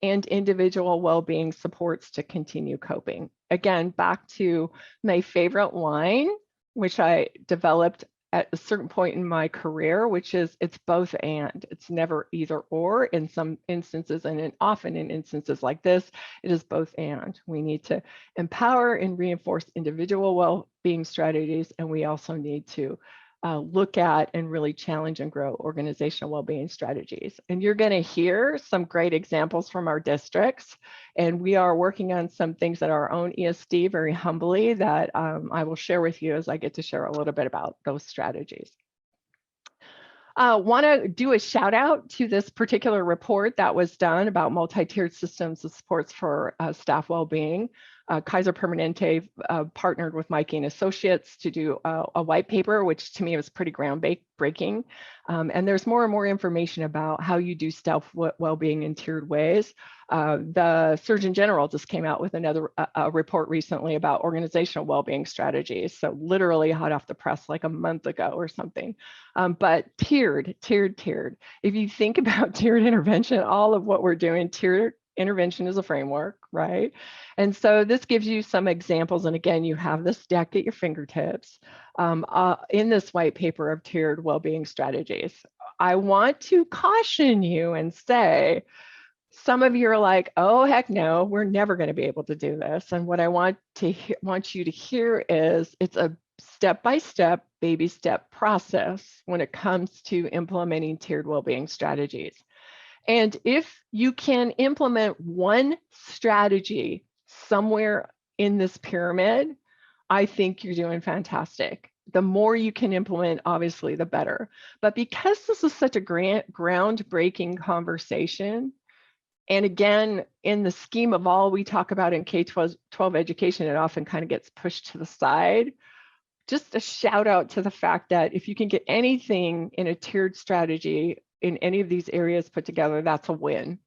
and individual well-being supports to continue coping. Again, back to my favorite line, which I developed at a certain point in my career, which is it's both and. It's never either or in some instances, and often in instances like this, it is both and. We need to empower and reinforce individual well-being strategies, and we also need to look at and really challenge and grow organizational well-being strategies. And you're going to hear some great examples from our districts. And we are working on some things at our own ESD very humbly that I will share with you as I get to share a little bit about those strategies. Want to do a shout out to this particular report that was done about multi-tiered systems of supports for staff well-being. Kaiser Permanente partnered with Mikey and Associates to do a white paper, which to me was pretty groundbreaking. And there's more and more information about how you do staff well-being in tiered ways. The Surgeon General just came out with another report recently about organizational well-being strategies. So literally hot off the press like a month ago or something. But tiered. If you think about tiered intervention, all of what we're doing, tiered intervention is a framework, right? And so this gives you some examples. And again, you have this deck at your fingertips in this white paper of tiered well-being strategies. I want to caution you and say, some of you are like, oh, heck no, we're never going to be able to do this. And what I want you to hear is it's a step-by-step, baby step process when it comes to implementing tiered well-being strategies. And if you can implement one strategy somewhere in this pyramid, I think you're doing fantastic. The more you can implement, obviously, the better. But because this is such a groundbreaking conversation, and again, in the scheme of all we talk about in K-12 education, it often kind of gets pushed to the side. Just a shout out to the fact that if you can get anything in a tiered strategy in any of these areas put together, that's a win.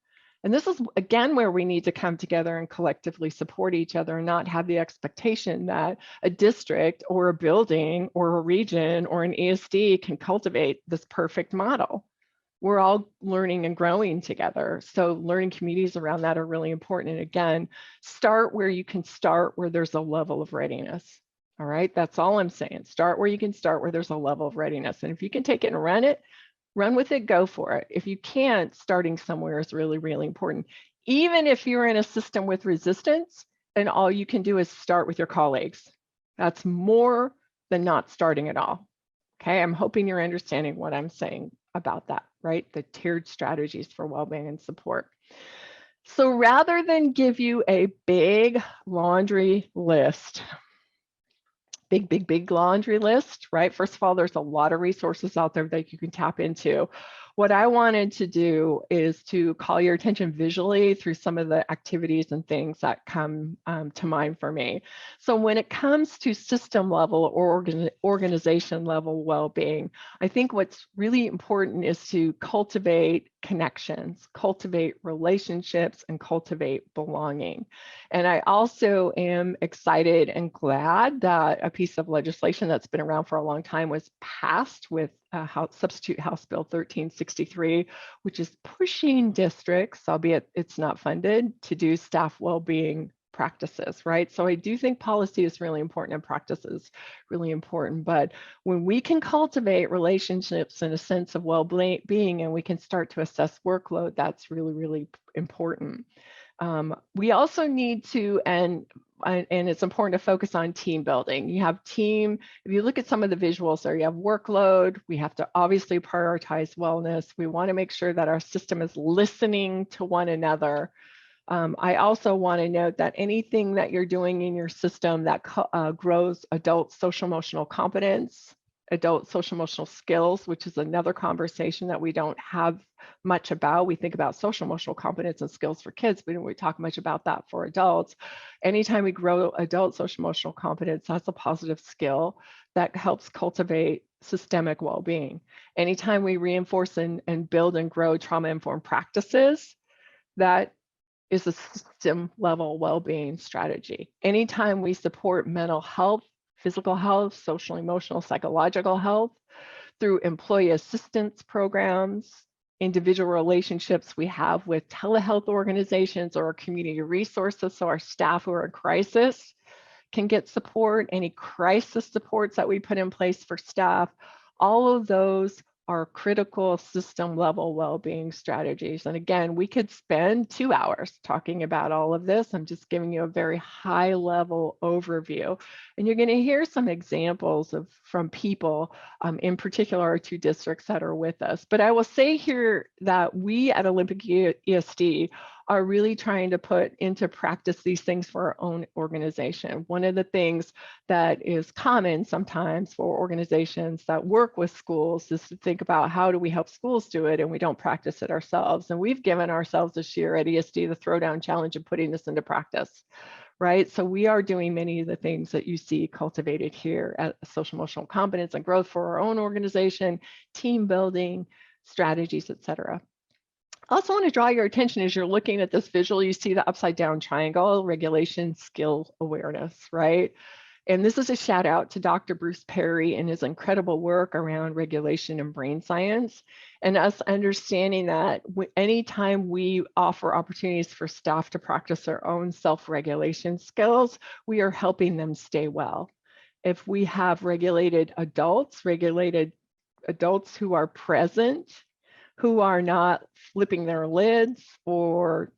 And this is, again, where we need to come together and collectively support each other and not have the expectation that a district or a building or a region or an ESD can cultivate this perfect model. We're all learning and growing together. So learning communities around that are really important. And again, start where you can start, where there's a level of readiness. All right, that's all I'm saying. Start where you can start, where there's a level of readiness. And if you can take it and run with it, go for it. If you can't, starting somewhere is really, really important. Even if you're in a system with resistance and all you can do is start with your colleagues, that's more than not starting at all. Okay, I'm hoping you're understanding what I'm saying about that, right? The tiered strategies for well-being and support. So rather than give you a big laundry list, big laundry list, right? First of all, there's a lot of resources out there that you can tap into. What I wanted to do is to call your attention visually through some of the activities and things that come to mind for me. So when it comes to system level or organization level well-being, I think what's really important is to cultivate connections, cultivate relationships, and cultivate belonging. And I also am excited and glad that a piece of legislation that's been around for a long time was passed with Substitute House Bill 1363, which is pushing districts, albeit it's not funded, to do staff well-being practices, right? So I do think policy is really important and practice is really important. But when we can cultivate relationships and a sense of well-being and we can start to assess workload, that's really, really important. We also need to, and it's important to focus on team building. You have team, if you look at some of the visuals there, you have workload, we have to obviously prioritize wellness. We want to make sure that our system is listening to one another. I also want to note that anything that you're doing in your system that grows adult social emotional competence, adult social emotional skills, which is another conversation that we don't have much about. We think about social emotional competence and skills for kids, but we don't talk much about that for adults. Anytime we grow adult social emotional competence, that's a positive skill that helps cultivate systemic well-being. Anytime we reinforce and build and grow trauma-informed practices, that is a system level well-being strategy. Anytime we support mental health, physical health, social, emotional, psychological health through employee assistance programs, individual relationships we have with telehealth organizations or community resources, so our staff who are in crisis can get support, any crisis supports that we put in place for staff, all of those are critical system level well-being strategies. And again, we could spend 2 hours talking about all of this. I'm just giving you a very high level overview. And you're going to hear some examples from people, in particular our 2 districts that are with us. But I will say here that we at Olympic ESD are really trying to put into practice these things for our own organization. One of the things that is common sometimes for organizations that work with schools is to think about how do we help schools do it and we don't practice it ourselves. And we've given ourselves this year at ESD the Throwdown Challenge of putting this into practice, right? So we are doing many of the things that you see cultivated here at social emotional competence and growth for our own organization, team building, strategies, et cetera. I also want to draw your attention as you're looking at this visual, you see the upside down triangle, regulation, skill, awareness, right? And this is a shout out to Dr. Bruce Perry and his incredible work around regulation and brain science, and us understanding that anytime we offer opportunities for staff to practice their own self-regulation skills, we are helping them stay well. If we have regulated adults who are present, who are not flipping their lids, or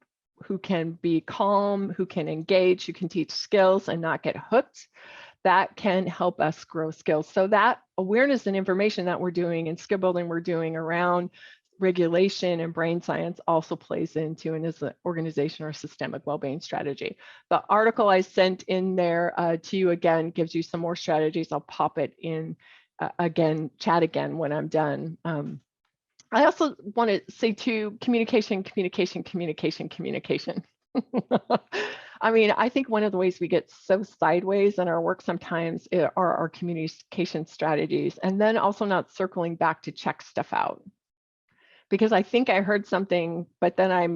who can be calm, who can engage, who can teach skills and not get hooked, that can help us grow skills. So that awareness and information that we're doing and skill building we're doing around regulation and brain science also plays into and is an organization or systemic well-being strategy. The article I sent in there to you again gives you some more strategies. I'll pop it in chat again when I'm done. I also want to say too, communication. I mean, I think one of the ways we get so sideways in our work sometimes are our communication strategies, and then also not circling back to check stuff out. Because I think I heard something, but then I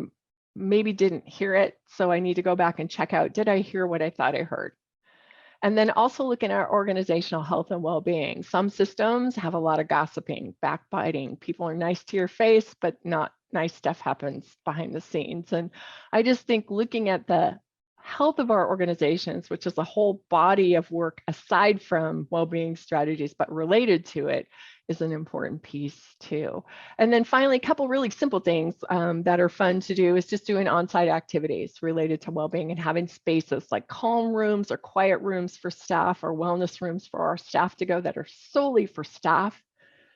maybe didn't hear it. So I need to go back and check out, did I hear what I thought I heard? And then also looking at organizational health and well-being. Some systems have a lot of gossiping, backbiting. People are nice to your face, but not nice stuff happens behind the scenes. And I just think looking at the health of our organizations, which is a whole body of work aside from well-being strategies, but related to it, is an important piece too. And then finally, a couple really simple things that are fun to do is just doing on-site activities related to well-being and having spaces like calm rooms or quiet rooms for staff or wellness rooms for our staff to go that are solely for staff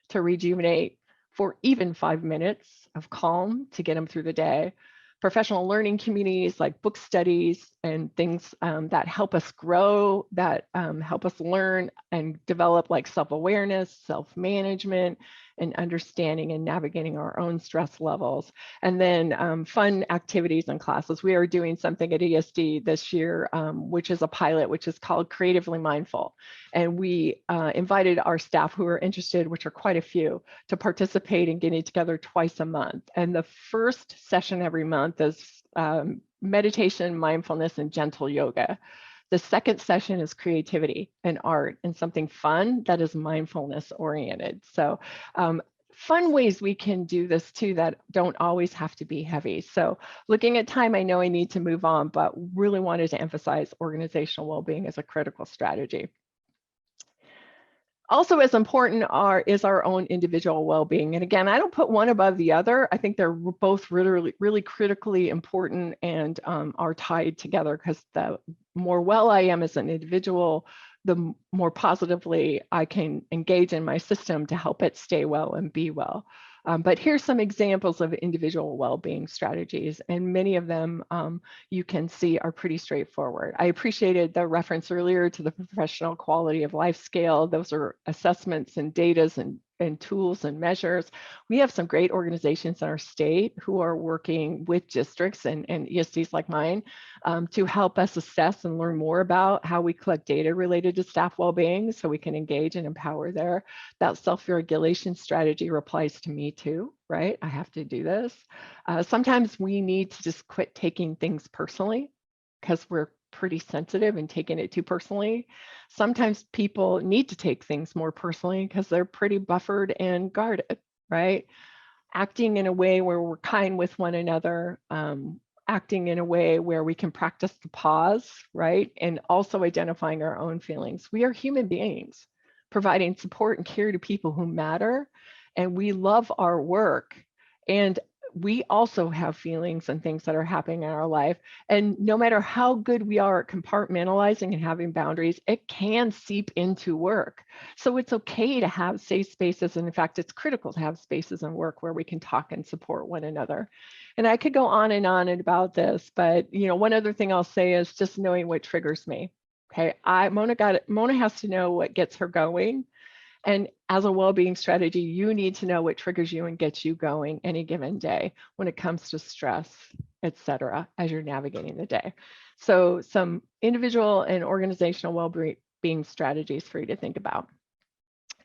to rejuvenate for even 5 minutes of calm to get them through the day. Professional learning communities like book studies and things that help us grow, that help us learn and develop like self-awareness, self-management, and understanding and navigating our own stress levels. And then fun activities and classes. We are doing something at ESD this year, which is a pilot, which is called Creatively Mindful. And we invited our staff who are interested, which are quite a few, to participate in getting together twice a month. And the first session every month is meditation, mindfulness, and gentle yoga. The second session is creativity and art and something fun that is mindfulness oriented. So fun ways we can do this too that don't always have to be heavy. So looking at time, I know I need to move on, but really wanted to emphasize organizational well-being as a critical strategy. Also as important is our own individual well-being. And again, I don't put one above the other. I think they're both really critically important and are tied together, because the more well I am as an individual, the more positively I can engage in my system to help it stay well and be well. But here's some examples of individual well-being strategies, and many of them you can see are pretty straightforward. I appreciated the reference earlier to the professional quality of life scale. Those are assessments and datas and tools and measures. We have some great organizations in our state who are working with districts and ESDs like mine to help us assess and learn more about how we collect data related to staff well-being so we can engage and empower there. That self-regulation strategy applies to me too, right? I have to do this. Sometimes we need to just quit taking things personally because we're pretty sensitive and taking it too personally. Sometimes people need to take things more personally because they're pretty buffered and guarded, right? Acting in a way where we're kind with one another, acting in a way where we can practice the pause, right? And also identifying our own feelings. We are human beings providing support and care to people who matter, and we love our work. And we also have feelings and things that are happening in our life. And no matter how good we are at compartmentalizing and having boundaries, it can seep into work. So it's okay to have safe spaces. And in fact, it's critical to have spaces in work where we can talk and support one another. And I could go on and about this, but one other thing I'll say is just knowing what triggers me. Okay, Mona has to know what gets her going. And as a well-being strategy, you need to know what triggers you and gets you going any given day when it comes to stress, et cetera, as you're navigating the day. So some individual and organizational well-being strategies for you to think about.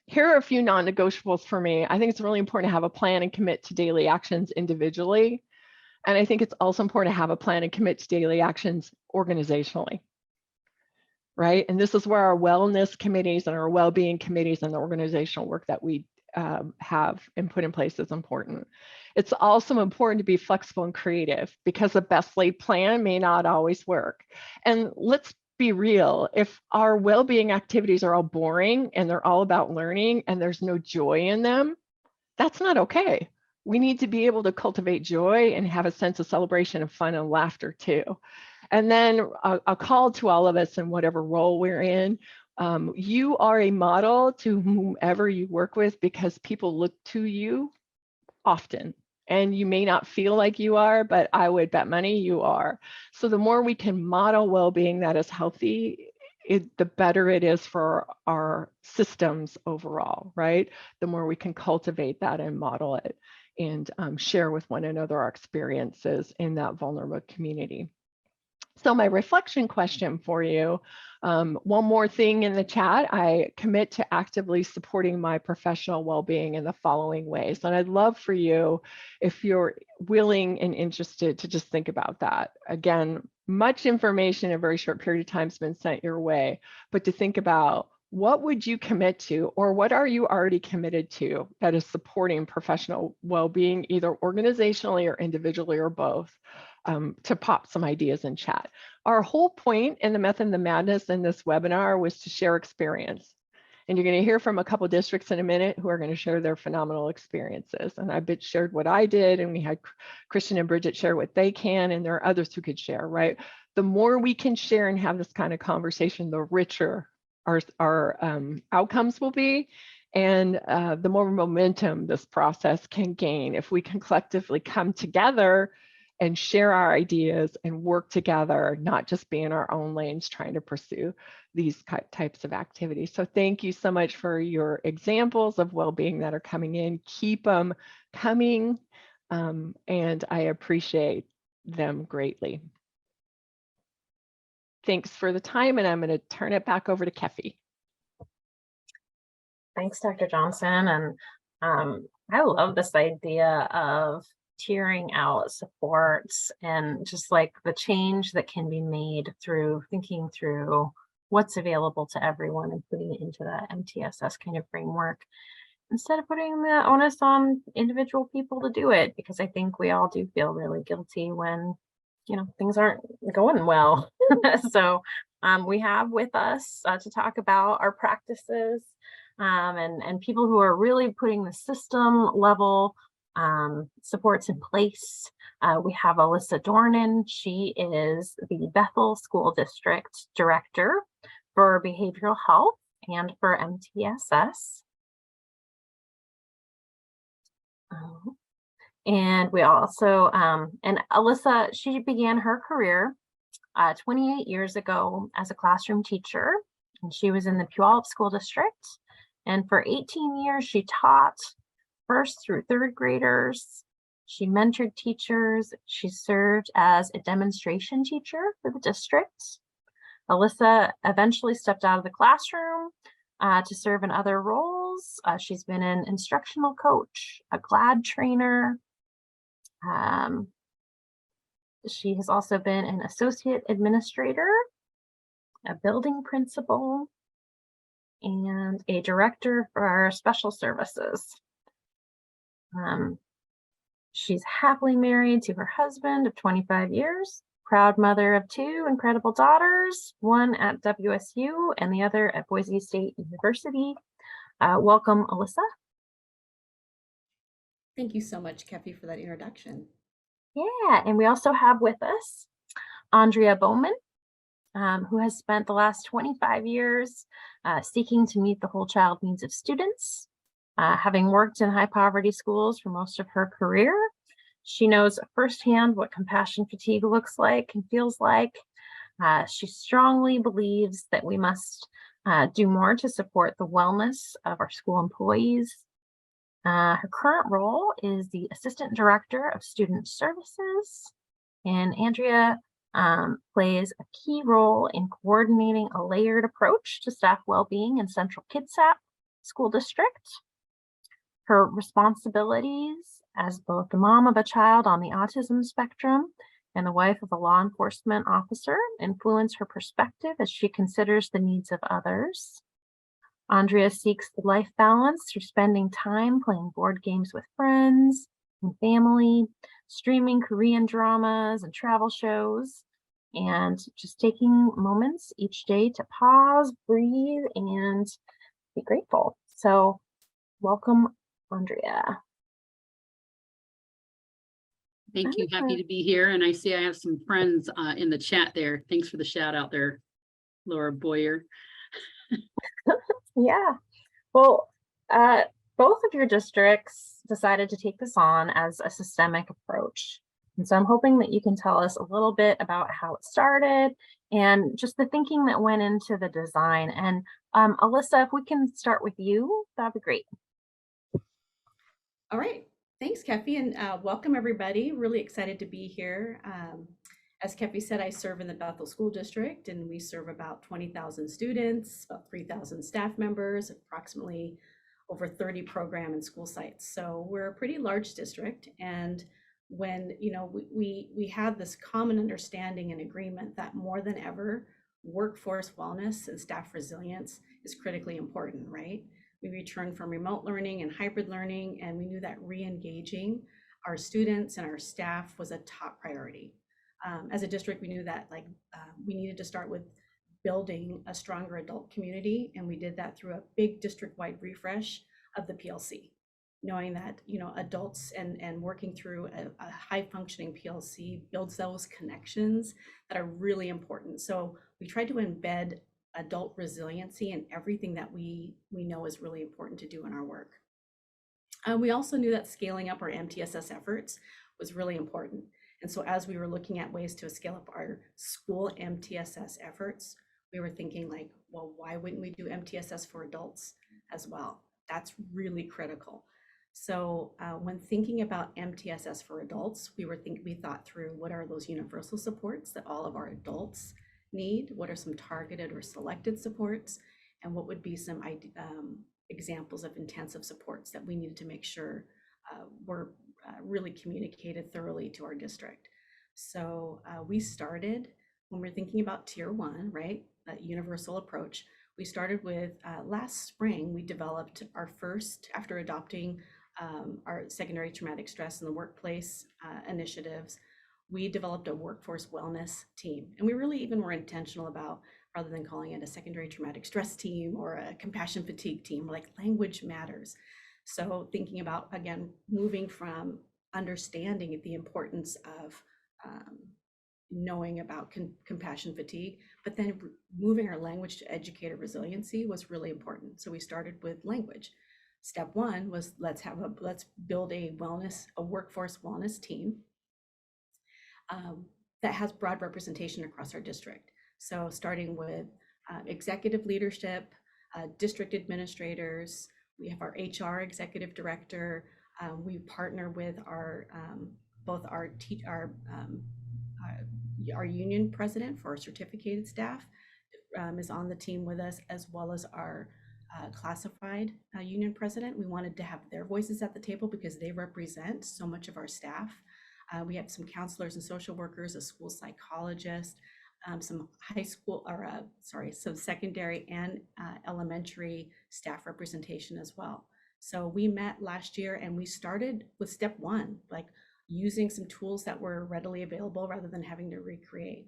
Here are a few non-negotiables for me. I think it's really important to have a plan and commit to daily actions individually. And I think it's also important to have a plan and commit to daily actions organizationally. Right? And this is where our wellness committees and our well-being committees and the organizational work that we have and put in place is important. It's also important to be flexible and creative because the best laid plan may not always work. And let's be real, if our well-being activities are all boring and they're all about learning and there's no joy in them, that's not okay. We need to be able to cultivate joy and have a sense of celebration and fun and laughter too. And then a call to all of us in whatever role we're in. You are a model to whomever you work with because people look to you often. And you may not feel like you are, but I would bet money you are. So the more we can model well-being that is healthy, the better it is for our systems overall, right? The more we can cultivate that and model it and share with one another our experiences in that vulnerable community. So my reflection question for you, one more thing in the chat, I commit to actively supporting my professional well-being in the following ways. And I'd love for you, if you're willing and interested, to just think about that. Again, much information in a very short period of time has been sent your way, but to think about what would you commit to, or what are you already committed to that is supporting professional well-being, either organizationally or individually or both? To pop some ideas in chat. Our whole point in the Method and the Madness in this webinar was to share experience. And you're going to hear from a couple of districts in a minute who are going to share their phenomenal experiences. And I shared what I did, and we had Christian and Bridget share what they can, and there are others who could share, right? The more we can share and have this kind of conversation, the richer our outcomes will be. And the more momentum this process can gain if we can collectively come together and share our ideas and work together, not just be in our own lanes trying to pursue these types of activities. So thank you so much for your examples of well-being that are coming in. Keep them coming, and I appreciate them greatly. Thanks for the time, and I'm going to turn it back over to Kefi. Thanks, Dr. Johnson. And I love this idea of tearing out supports and just like the change that can be made through thinking through what's available to everyone and putting it into that MTSS kind of framework instead of putting the onus on individual people to do it, because I think we all do feel really guilty when, things aren't going well. So we have with us to talk about our practices and people who are really putting the system level supports in place. We have Alyssa Dornan. She is the Bethel School District Director for Behavioral Health and for MTSS. And we also, and Alyssa, she began her career 28 years ago as a classroom teacher, and she was in the Puyallup School District. And for 18 years, she taught first through third graders. She mentored teachers. She served as a demonstration teacher for the district. Alyssa eventually stepped out of the classroom to serve in other roles. She's been an instructional coach, a GLAD trainer. She has also been an associate administrator, a building principal, and a director for our special services. She's happily married to her husband of 25 years, proud mother of 2 incredible daughters, one at WSU and the other at Boise State University. Welcome, Alyssa. Thank you so much, Keffy, for that introduction. Yeah, and we also have with us Andrea Bowman, who has spent the last 25 years seeking to meet the whole child needs of students. Having worked in high poverty schools for most of her career, she knows firsthand what compassion fatigue looks like and feels like. She strongly believes that we must do more to support the wellness of our school employees. Her current role is the Assistant Director of Student Services, and Andrea plays a key role in coordinating a layered approach to staff well-being in Central Kitsap School District. Her responsibilities as both the mom of a child on the autism spectrum and the wife of a law enforcement officer influence her perspective as she considers the needs of others. Andrea seeks the life balance through spending time playing board games with friends and family, streaming Korean dramas and travel shows, and just taking moments each day to pause, breathe, and be grateful. So welcome, Andrea. Thank you. Happy to be here. And I see I have some friends in the chat there. Thanks for the shout out there, Laura Boyer. Yeah. Well, both of your districts decided to take this on as a systemic approach. And so I'm hoping that you can tell us a little bit about how it started and just the thinking that went into the design. And Alyssa, if we can start with you, that'd be great. All right. Thanks, Keffy, and welcome everybody. Really excited to be here. As Keffy said, I serve in the Bethel School District, and we serve about 20,000 students, about 3,000 staff members, approximately over 30 program and school sites. So we're a pretty large district. And when we have this common understanding and agreement that more than ever, workforce wellness and staff resilience is critically important, right? We returned from remote learning and hybrid learning, and we knew that re-engaging our students and our staff was a top priority. As a district, we knew that we needed to start with building a stronger adult community, and we did that through a big district-wide refresh of the PLC, knowing that adults and working through a high-functioning PLC builds those connections that are really important. So we tried to embed adult resiliency in everything that we know is really important to do in our work. We also knew that scaling up our MTSS efforts was really important. And so as we were looking at ways to scale up our school MTSS efforts, we were thinking well, why wouldn't we do MTSS for adults as well? That's really critical. So when thinking about MTSS for adults, we thought through what are those universal supports that all of our adults need, what are some targeted or selected supports, and what would be some examples of intensive supports that we needed to make sure were really communicated thoroughly to our district. So we started, when we're thinking about tier 1, right, that universal approach, we started with last spring, we developed our first, after adopting our secondary traumatic stress in the workplace initiatives, we developed a workforce wellness team. And we really even were intentional about, rather than calling it a secondary traumatic stress team or a compassion fatigue team, like language matters. So thinking about, again, moving from understanding the importance of knowing about compassion fatigue, but then moving our language to educator resiliency was really important. So we started with language. Step 1 was let's build a workforce wellness team that has broad representation across our district. So starting with executive leadership, district administrators, we have our HR executive director. We partner with both our union president for our certificated staff is on the team with us, as well as our classified union president. We wanted to have their voices at the table because they represent so much of our staff. We have some counselors and social workers, a school psychologist, some some secondary and elementary staff representation as well. So we met last year and we started with step 1, like using some tools that were readily available rather than having to recreate.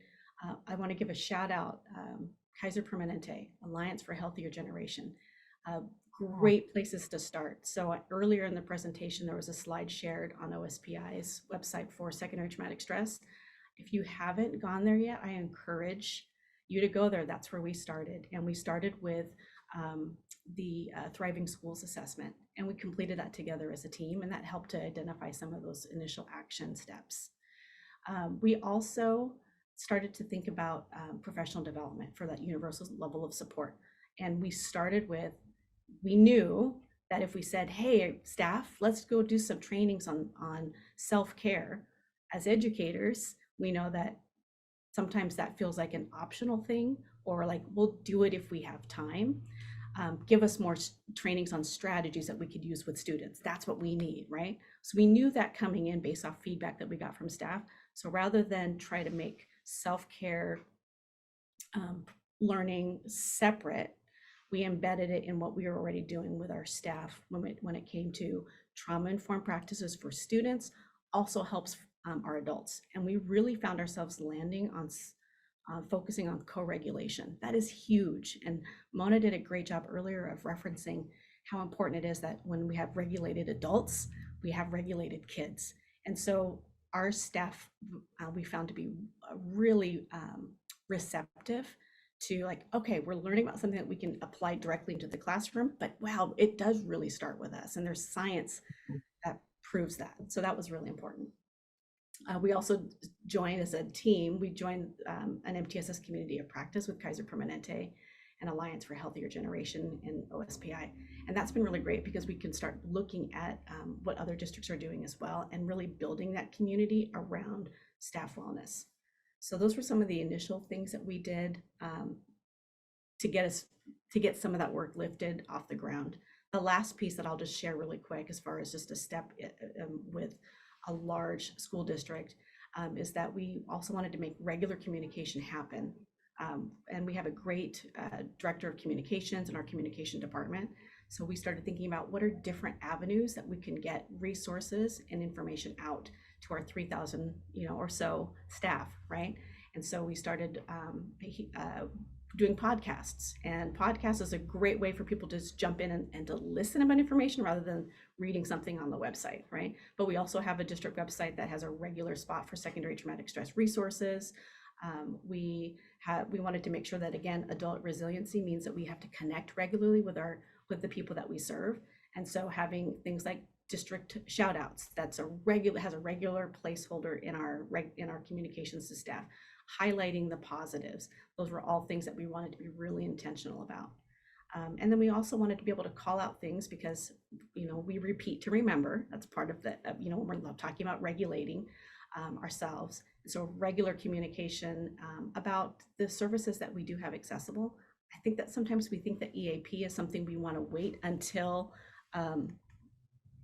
I want to give a shout out, Kaiser Permanente, Alliance for Healthier Generation. Great places to start. So earlier in the presentation, there was a slide shared on OSPI's website for secondary traumatic stress. If you haven't gone there yet, I encourage you to go there. That's where we started. And we started with the Thriving Schools assessment, and we completed that together as a team, and that helped to identify some of those initial action steps. We also started to think about professional development for that universal level of support. And we started with, we knew that if we said, hey, staff, let's go do some trainings on self-care, as educators, we know that sometimes that feels like an optional thing, or like, we'll do it if we have time. Give us more trainings on strategies that we could use with students. That's what we need, right? So we knew that coming in based off feedback that we got from staff. So rather than try to make self-care learning separate, we embedded it in what we were already doing with our staff when it came to trauma-informed practices for students, also helps our adults. And we really found ourselves landing on focusing on co-regulation. That is huge. And Mona did a great job earlier of referencing how important it is that when we have regulated adults, we have regulated kids. And so our staff, we found to be really receptive to, like, okay, we're learning about something that we can apply directly into the classroom, but wow, it does really start with us. And there's science that proves that. So that was really important. We also joined as a team, we joined an MTSS community of practice with Kaiser Permanente and Alliance for Healthier Generation and OSPI. And that's been really great because we can start looking at what other districts are doing as well and really building that community around staff wellness. So those were some of the initial things that we did to get some of that work lifted off the ground. The last piece that I'll just share really quick, as far as just a step with a large school district, is that we also wanted to make regular communication happen. And we have a great director of communications in our communication department. So we started thinking about what are different avenues that we can get resources and information out to our 3,000, or so staff, right? And so we started doing podcasts, and podcasts is a great way for people to just jump in and to listen about information rather than reading something on the website, right? But we also have a district website that has a regular spot for secondary traumatic stress resources. We wanted to make sure that, again, adult resiliency means that we have to connect regularly with the people that we serve. And so having things like district shout outs, has a regular placeholder in our communications to staff, highlighting the positives. Those were all things that we wanted to be really intentional about. And then we also wanted to be able to call out things because, we repeat to remember. That's part of the, when we're talking about regulating ourselves. So regular communication about the services that we do have accessible. I think that sometimes we think that EAP is something we want to wait until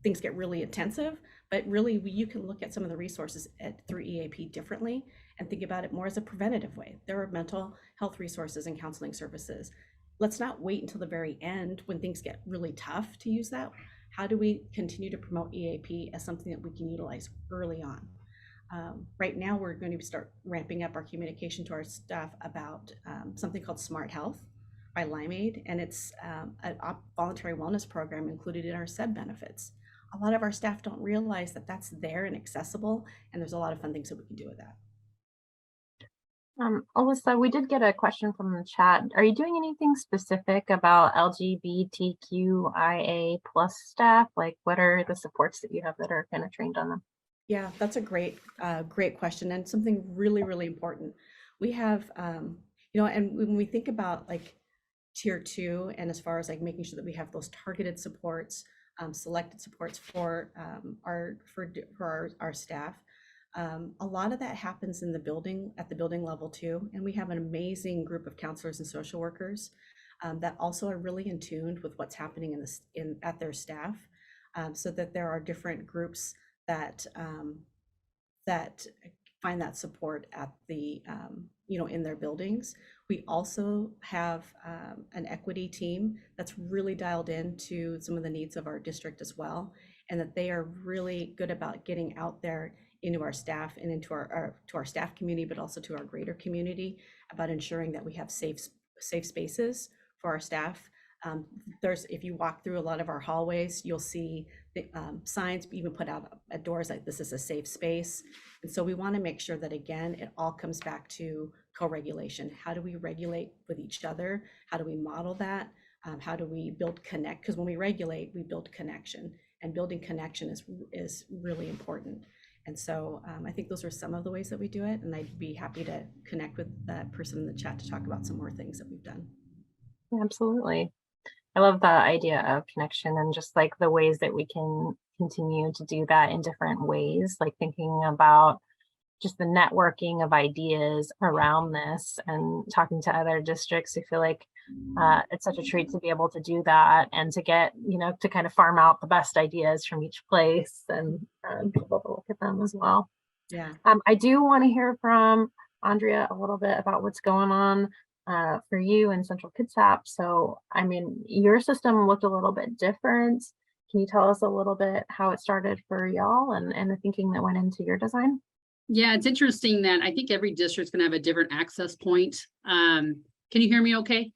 things get really intensive, but really you can look at some of the resources through EAP differently and think about it more as a preventative way. There are mental health resources and counseling services. Let's not wait until the very end when things get really tough to use that. How do we continue to promote EAP as something that we can utilize early on? Right now, we're going to start ramping up our communication to our staff about something called Smart Health by Limeade, and it's a voluntary wellness program included in our SEB benefits. A lot of our staff don't realize that that's there and accessible, and there's a lot of fun things that we can do with that. Alyssa, we did get a question from the chat. Are you doing anything specific about LGBTQIA+ staff? Like, what are the supports that you have that are kind of trained on them? Yeah, that's a great question, and something really, really important. We have, and when we think about like tier 2, and as far as like making sure that we have those targeted supports, selected supports for our staff, a lot of that happens in the building, at the building level too. And we have an amazing group of counselors and social workers that also are really in tune with what's happening at their staff, so that there are different groups that find that support at the in their buildings. We also have an equity team that's really dialed into some of the needs of our district as well, and that they are really good about getting out there into our staff and into our staff community, but also to our greater community, about ensuring that we have safe spaces for our staff. If you walk through a lot of our hallways, you'll see the signs even put out at doors like this is a safe space. And so we want to make sure that, again, it all comes back to co-regulation. How do we regulate with each other? How do we model that? How do we build connect? Because when we regulate, we build connection, and building connection is really important. And so I think those are some of the ways that we do it. And I'd be happy to connect with that person in the chat to talk about some more things that we've done. Absolutely. I love the idea of connection and just like the ways that we can continue to do that in different ways, like thinking about just the networking of ideas around this and talking to other districts. I feel like it's such a treat to be able to do that and to get, to kind of farm out the best ideas from each place and be able to look at them as well. Yeah. I do want to hear from Andrea a little bit about what's going on for you in Central Kitsap. So, I mean, your system looked a little bit different. Can you tell us a little bit how it started for y'all and the thinking that went into your design? Yeah, it's interesting that I think every district's going to have a different access point. Can you hear me okay?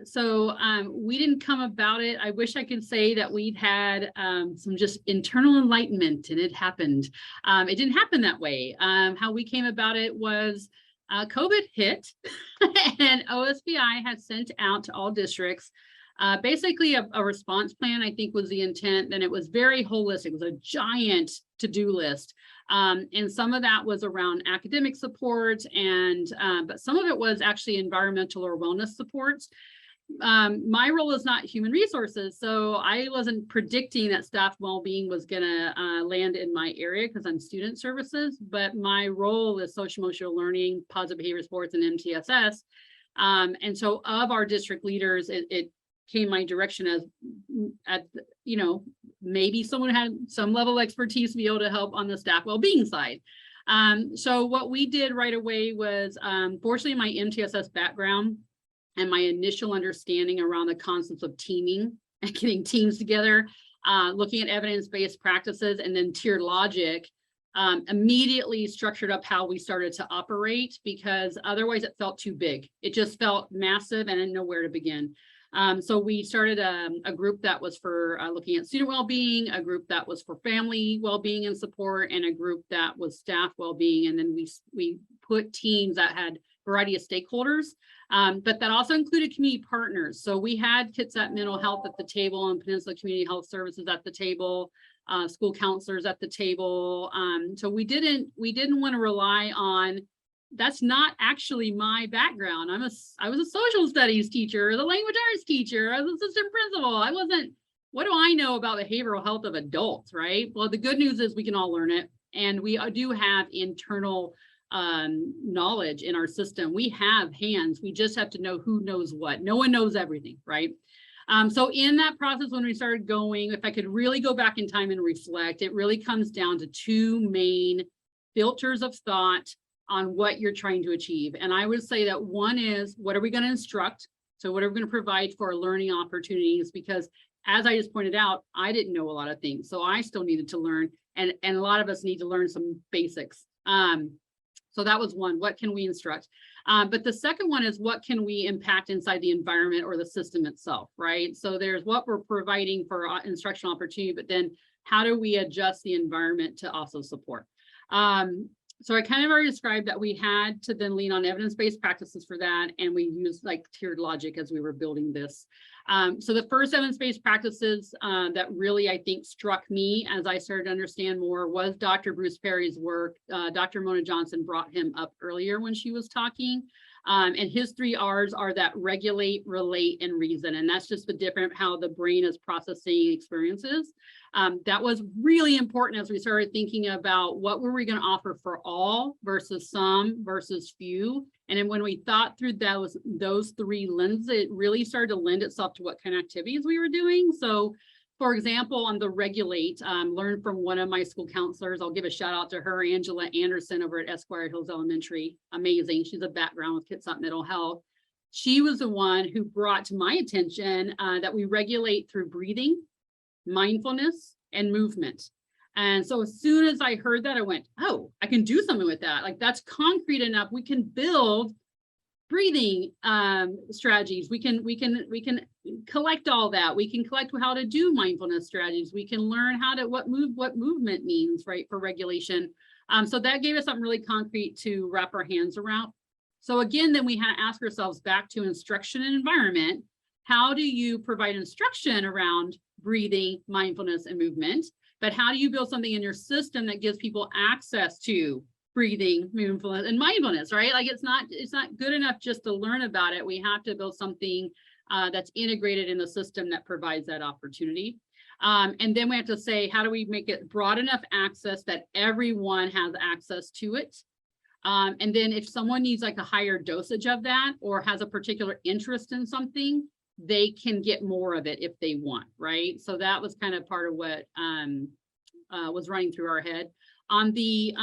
So we didn't come about it. I wish I could say that we'd had some just internal enlightenment and it happened. It didn't happen that way. How we came about it was COVID hit and OSPI had sent out to all districts basically a response plan, I think was the intent. And it was very holistic. It was a giant to-do list. And some of that was around academic support, and but some of it was actually environmental or wellness supports. My role is not human resources, so I wasn't predicting that staff well-being was going to land in my area because I'm student services, but my role is social emotional learning, positive behavior sports, and MTSS. And so of our district leaders, it came my direction as maybe someone had some level of expertise to be able to help on the staff well-being side. So what we did right away was, fortunately, my MTSS background and my initial understanding around the concepts of teaming and getting teams together, looking at evidence-based practices, and then tiered logic, immediately structured up how we started to operate, because otherwise it felt too big. It just felt massive and I didn't know where to begin. So we started a group that was for looking at student well-being, a group that was for family well-being and support, and a group that was staff well-being. And then we put teams that had a variety of stakeholders, but that also included community partners. So we had Kitsap Mental Health at the table and Peninsula Community Health Services at the table, school counselors at the table. So we didn't want to rely on, that's not actually my background. I was a social studies teacher, the language arts teacher, I was assistant principal. I wasn't, what do I know about behavioral health of adults, right? Well, the good news is we can all learn it. And we do have internal knowledge in our system. We have hands, we just have to know who knows what. No one knows everything, right? So in that process, when we started going, if I could really go back in time and reflect, it really comes down to two main filters of thought on what you're trying to achieve. And I would say that one is, what are we going to instruct? So what are we going to provide for learning opportunities? Because as I just pointed out, I didn't know a lot of things. So I still needed to learn, and a lot of us need to learn some basics. So that was one, what can we instruct? But the second one is, what can we impact inside the environment or the system itself, right? So there's what we're providing for instructional opportunity, but then how do we adjust the environment to also support? So I kind of already described that we had to then lean on evidence-based practices for that, and we used like tiered logic as we were building this. So the first evidence-based practices that really, I think, struck me as I started to understand more was Dr. Bruce Perry's work. Dr. Mona Johnson brought him up earlier when she was talking. And his 3 R's are that regulate, relate, and reason. And that's just the different how the brain is processing experiences. That was really important as we started thinking about what were we going to offer for all versus some versus few. And then when we thought through those 3 lenses, it really started to lend itself to what kind of activities we were doing. So for example, on the regulate, learned from one of my school counselors. I'll give a shout out to her, Angela Anderson over at Esquire Hills Elementary. Amazing. She's a background with Kitsap Mental Health. She was the one who brought to my attention that we regulate through breathing, mindfulness, and movement. And so as soon as I heard that, I went, oh, I can do something with that. Like, that's concrete enough. We can build breathing strategies. We can collect all that. We can collect how to do mindfulness strategies. We can learn how to what movement means, right, for regulation. So that gave us something really concrete to wrap our hands around. So again, then we had to ask ourselves back to instruction and environment. How do you provide instruction around breathing, mindfulness, and movement? But how do you build something in your system that gives people access to breathing, mindfulness, and mindfulness, right? Like, it's not good enough just to learn about it. We have to build something that's integrated in the system that provides that opportunity. And then we have to say, how do we make it broad enough access that everyone has access to it? And then if someone needs like a higher dosage of that or has a particular interest in something, they can get more of it if they want, right? So that was kind of part of what was running through our head. On the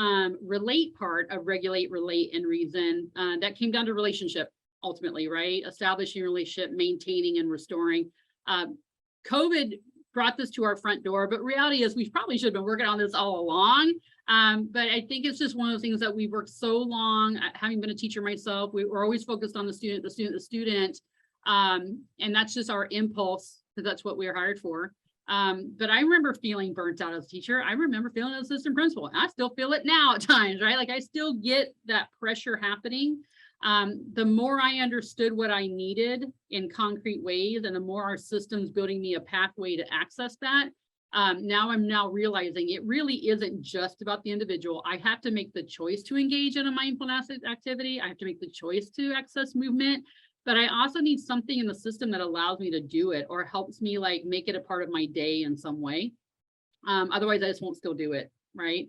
relate part of regulate, relate, and reason, that came down to relationship ultimately, right? Establishing a relationship, maintaining and restoring. COVID brought this to our front door, but reality is we probably should have been working on this all along. But I think it's just one of those things that we've worked so long, having been a teacher myself, we were always focused on the student. And that's just our impulse, because that's what we were hired for. But I remember feeling burnt out as a teacher. I remember feeling as assistant principal. I still feel it now at times, right? Like, I still get that pressure happening. The more I understood what I needed in concrete ways, and the more our system's building me a pathway to access that, now I'm realizing it really isn't just about the individual. I have to make the choice to engage in a mindfulness activity. I have to make the choice to access movement. But I also need something in the system that allows me to do it or helps me like make it a part of my day in some way. Otherwise, I just won't still do it, right?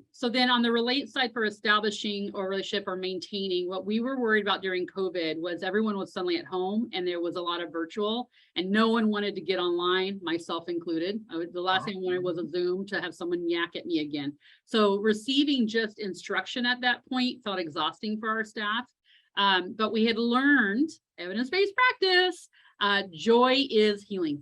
So then on the relate side for establishing a relationship or maintaining, what we were worried about during COVID was everyone was suddenly at home and there was a lot of virtual and no one wanted to get online, myself included. The last thing I wanted was a Zoom to have someone yak at me again. So receiving just instruction at that point felt exhausting for our staff. But we had learned evidence-based practice, joy is healing,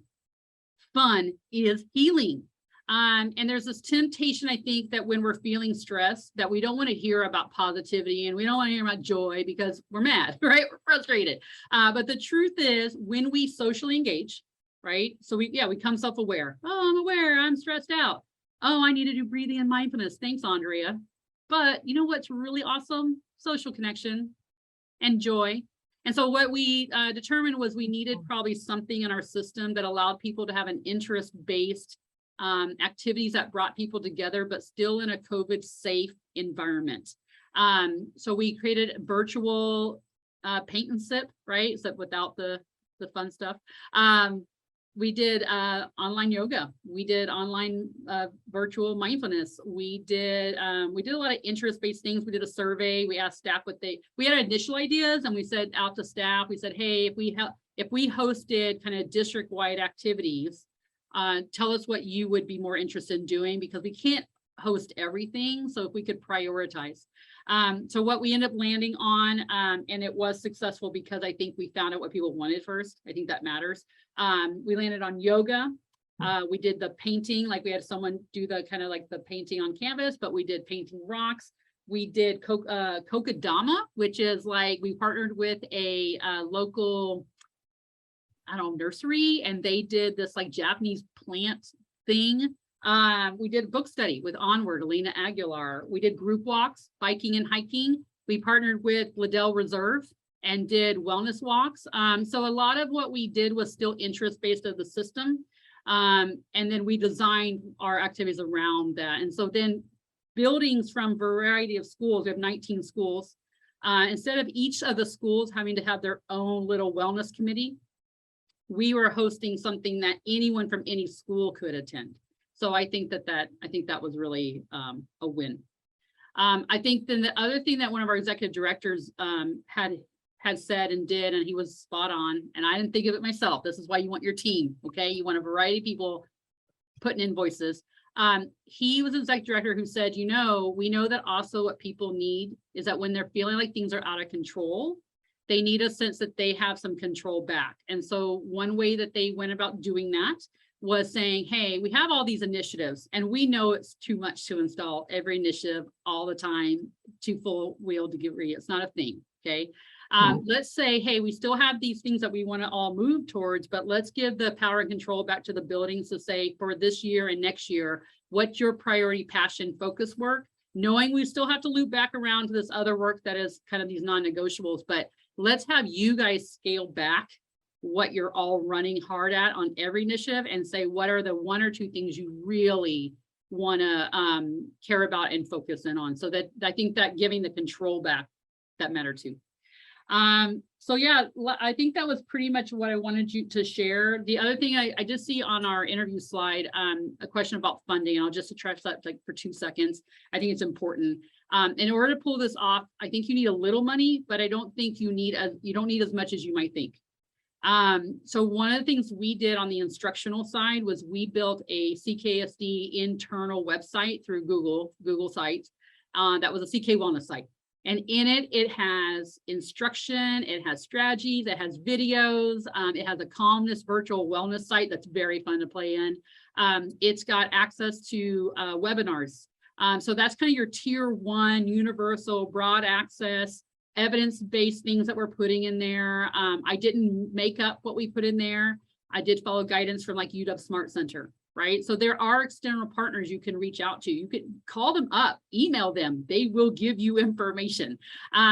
fun is healing. And there's this temptation, I think, that when we're feeling stressed, that we don't want to hear about positivity and we don't want to hear about joy because we're mad, right? We're frustrated. But the truth is, when we socially engage, right? So we come self-aware. Oh, I'm aware, I'm stressed out. Oh, I need to do breathing and mindfulness. Thanks, Andrea. But you know what's really awesome? Social connection and joy. And so what we determined was we needed probably something in our system that allowed people to have an interest-based activities that brought people together, but still in a COVID safe environment. So we created virtual paint and sip, right? Except without the fun stuff. We did online yoga. We did online virtual mindfulness. We did a lot of interest-based things. We did a survey. We asked staff we had initial ideas and we said out to staff, we said, hey, if we hosted kind of district-wide activities, tell us what you would be more interested in doing, because we can't host everything. So if we could prioritize. So what we ended up landing on, and it was successful because I think we found out what people wanted first. I think that matters. We landed on yoga. We did the painting, like we had someone do the kind of like the painting on canvas, but we did painting rocks. We did kokedama, which is like, we partnered with a local, I don't know, nursery, and they did this like Japanese plant thing. We did book study with Onward, Alina Aguilar. We did group walks, biking and hiking. We partnered with Liddell Reserve and did wellness walks. So a lot of what we did was still interest-based of the system. And then we designed our activities around that. And so then buildings from a variety of schools, we have 19 schools. Instead of each of the schools having to have their own little wellness committee, we were hosting something that anyone from any school could attend. So I think that was really a win. I think then the other thing that one of our executive directors had said and did, and he was spot on, and I didn't think of it myself. This is why you want your team, okay? You want a variety of people putting in voices. He was an executive director who said, you know, we know that also what people need is that when they're feeling like things are out of control, they need a sense that they have some control back. And so one way that they went about doing that was saying, hey, we have all these initiatives and we know it's too much to install every initiative all the time to full wheel degree. It's not a thing, okay? Let's say, hey, we still have these things that we want to all move towards, but let's give the power and control back to the buildings to say for this year and next year, what's your priority, passion, focus work, knowing we still have to loop back around to this other work that is kind of these non-negotiables, but let's have you guys scale back what you're all running hard at on every initiative and say, what are the one or two things you really want to care about and focus in on? So that I think that giving the control back, that mattered too. So yeah, I think that was pretty much what I wanted you to share. The other thing I just see on our interview slide, a question about funding, and I'll just address that like for 2 seconds. I think it's important. In order to pull this off, I think you need a little money, but I don't think you don't need as much as you might think. So one of the things we did on the instructional side was we built a CKSD internal website through Google Sites. That was a CK Wellness site. And in it, it has instruction, it has strategies, it has videos, it has a calmness virtual wellness site that's very fun to play in. It's got access to webinars. So that's kind of your tier 1 universal broad access, evidence-based things that we're putting in there. I didn't make up what we put in there. I did follow guidance from like UW Smart Center, right? So there are external partners you can reach out to. You can call them up, email them. They will give you information.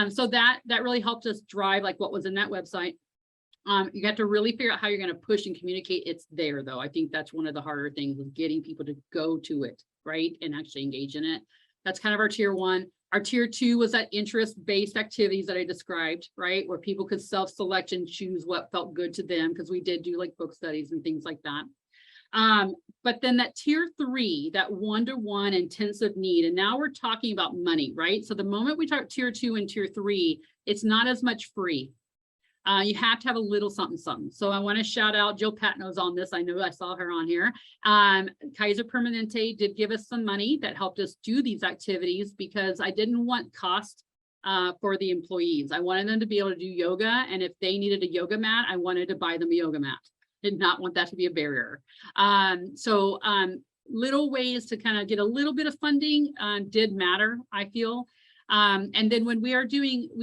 So that really helped us drive like what was in that website. You have to really figure out how you're going to push and communicate. It's there though. I think that's one of the harder things is getting people to go to it, right? And actually engage in it. That's kind of our tier 1. Our tier 2 was that interest-based activities that I described, right? Where people could self-select and choose what felt good to them, because we did do like book studies and things like that. But then that tier 3, that one-to-one intensive need, and now we're talking about money, right? So the moment we talk tier 2 and tier 3, it's not as much free. You have to have a little something. So I want to shout out Jill Patno's on this. I know I saw her on here. Kaiser Permanente did give us some money that helped us do these activities because I didn't want cost for the employees. I wanted them to be able to do yoga. And if they needed a yoga mat, I wanted to buy them a yoga mat. Did not want that to be a barrier. So little ways to kind of get a little bit of funding did matter, I feel. And then when we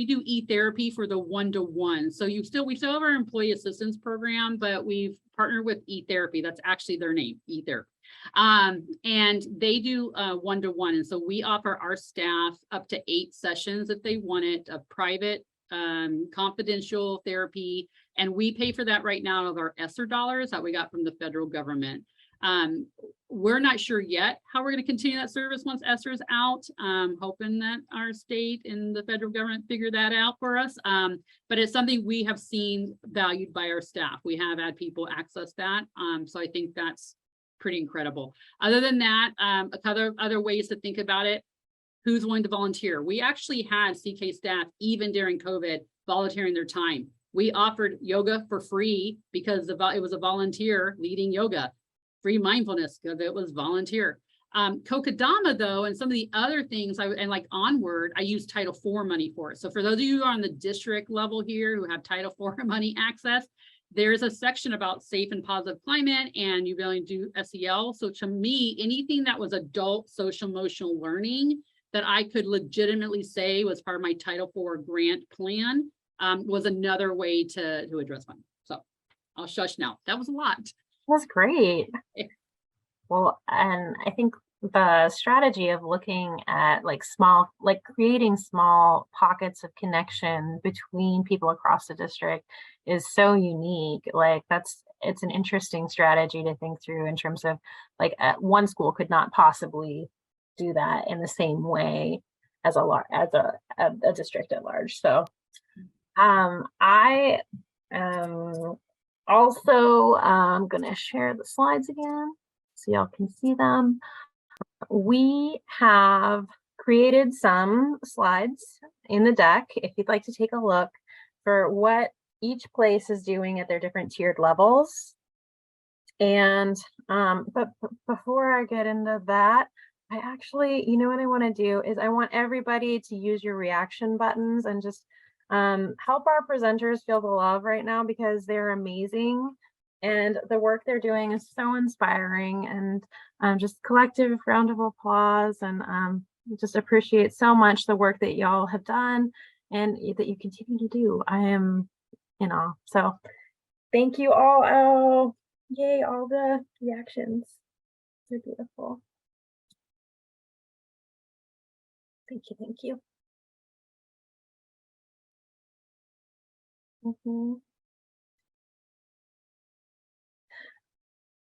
do e-therapy for the one-to-one. So we still have our employee assistance program, but we've partnered with e-therapy. That's actually their name, e-therapy. And they do one-to-one. And so we offer our staff up to 8 sessions if they want it, of private, confidential therapy. And we pay for that right now out of our ESSER dollars that we got from the federal government. We're not sure yet how we're going to continue that service once ESSER is out. Hoping that our state and the federal government figure that out for us. But it's something we have seen valued by our staff. We have had people access that. So I think that's pretty incredible. Other than that, other ways to think about it. Who's willing to volunteer? We actually had CK staff, even during COVID, volunteering their time. We offered yoga for free because it was a volunteer leading yoga, free mindfulness because it was volunteer. Kokedama though, and some of the other things, and like Onward, I use Title IV money for it. So for those of you who are on the district level here who have Title IV money access, there's a section about safe and positive climate, and you really do SEL. So to me, anything that was adult social emotional learning that I could legitimately say was part of my Title IV grant plan was another way to address money. So I'll shush now. That was a lot. That's great. Well, and I think the strategy of looking at creating small pockets of connection between people across the district is so unique. Like it's an interesting strategy to think through in terms of like one school could not possibly do that in the same way as a district at large. So I also I'm going to share the slides again so y'all can see them. We have created some slides in the deck if you'd like to take a look for what each place is doing at their different tiered levels. And but before I get into that, I actually, you know what I want to do is I want everybody to use your reaction buttons and just help our presenters feel the love right now because they're amazing. And the work they're doing is so inspiring, and just collective round of applause, and just appreciate so much the work that y'all have done and that you continue to do. I am in awe. So thank you all. Oh, yay, all the reactions. They're beautiful. Thank you, thank you.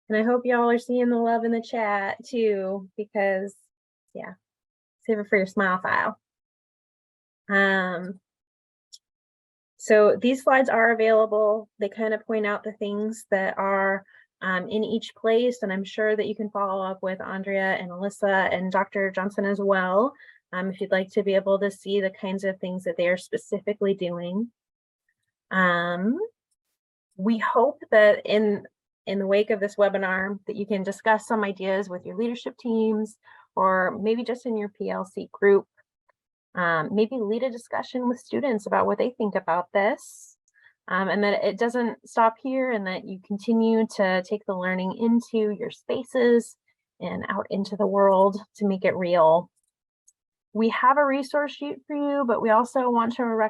And I hope y'all are seeing the love in the chat too, because yeah, save it for your smile file. So these slides are available. They kind of point out the things that are in each place, and I'm sure that you can follow up with Andrea and Alyssa and Dr. Johnson as well, if you'd like to be able to see the kinds of things that they are specifically doing. We hope that in the wake of this webinar that you can discuss some ideas with your leadership teams, or maybe just in your PLC group. Maybe lead a discussion with students about what they think about this, and that it doesn't stop here, and that you continue to take the learning into your spaces and out into the world to make it real. We have a resource sheet for you, but we also want to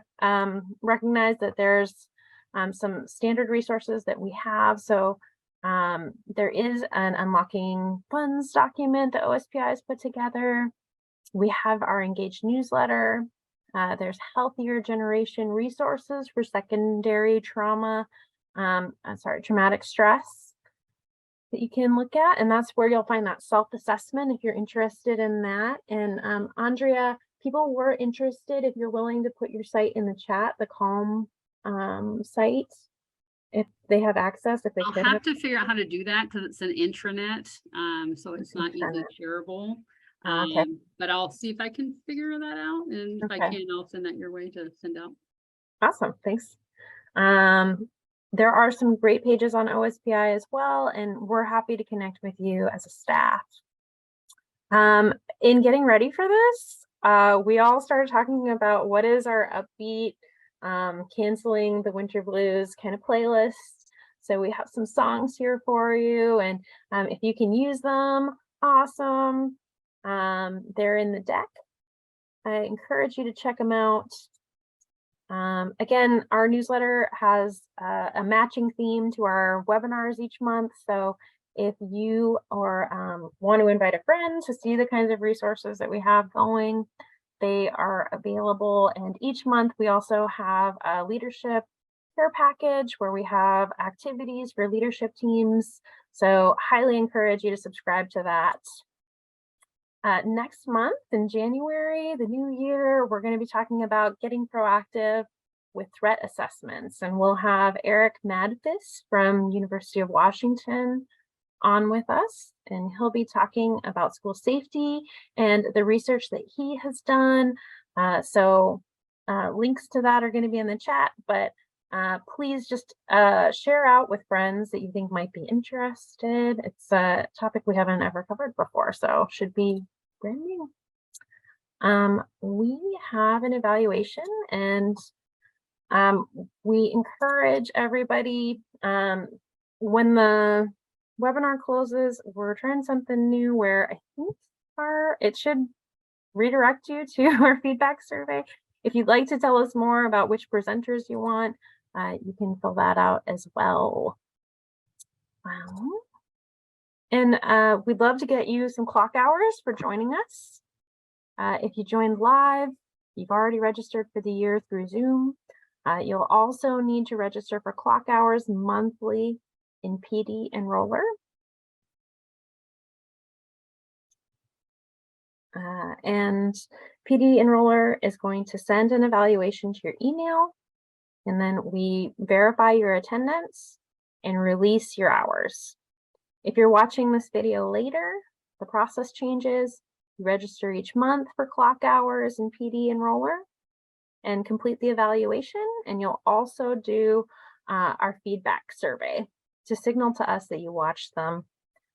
recognize that there's some standard resources that we have. So there is an Unlocking Funds document that OSPI has put together. We have our Engaged newsletter. There's Healthier Generation resources for secondary trauma, traumatic stress that you can look at. And that's where you'll find that self-assessment if you're interested in that. And Andrea, people were interested, if you're willing to put your site in the chat, the Calm site, if they have access, if they could. I'll have to figure out how to do that because it's an intranet, so it's not easily shareable. Okay. But I'll see if I can figure that out, and if I can, I'll send that your way to send out. Awesome, thanks. There are some great pages on OSPI as well, and we're happy to connect with you as a staff. In getting ready for this, we all started talking about what is our upbeat, canceling the winter blues kind of playlist. So we have some songs here for you, and if you can use them, awesome. They're in the deck. I encourage you to check them out. Again, our newsletter has a matching theme to our webinars each month. So if you want to invite a friend to see the kinds of resources that we have going, they are available. And each month we also have a leadership care package where we have activities for leadership teams. So highly encourage you to subscribe to that. Next month in January, the new year, we're going to be talking about getting proactive with threat assessments, and we'll have Eric Madfis from University of Washington on with us, and he'll be talking about school safety and the research that he has done. So links to that are going to be in the chat, but Please just share out with friends that you think might be interested. It's a topic we haven't ever covered before, so should be brand new. We have an evaluation, and we encourage everybody, when the webinar closes, we're trying something new where I think it should redirect you to our feedback survey. If you'd like to tell us more about which presenters you want, you can fill that out as well. And we'd love to get you some clock hours for joining us. If you joined live, you've already registered for the year through Zoom. You'll also need to register for clock hours monthly in PD Enroller. And PD Enroller is going to send an evaluation to your email, and then we verify your attendance and release your hours. If you're watching this video later, the process changes. You register each month for clock hours in PD Enroller and complete the evaluation, and you'll also do our feedback survey to signal to us that you watched them.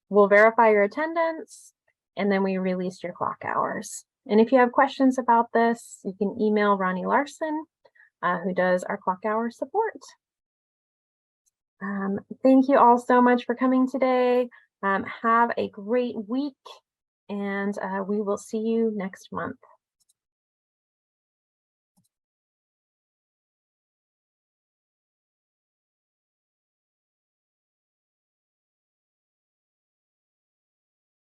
We'll verify your attendance, and then we release your clock hours. And if you have questions about this, you can email Ronnie Larson, who does our clock hour support. Thank you all so much for coming today. Have a great week, and we will see you next month.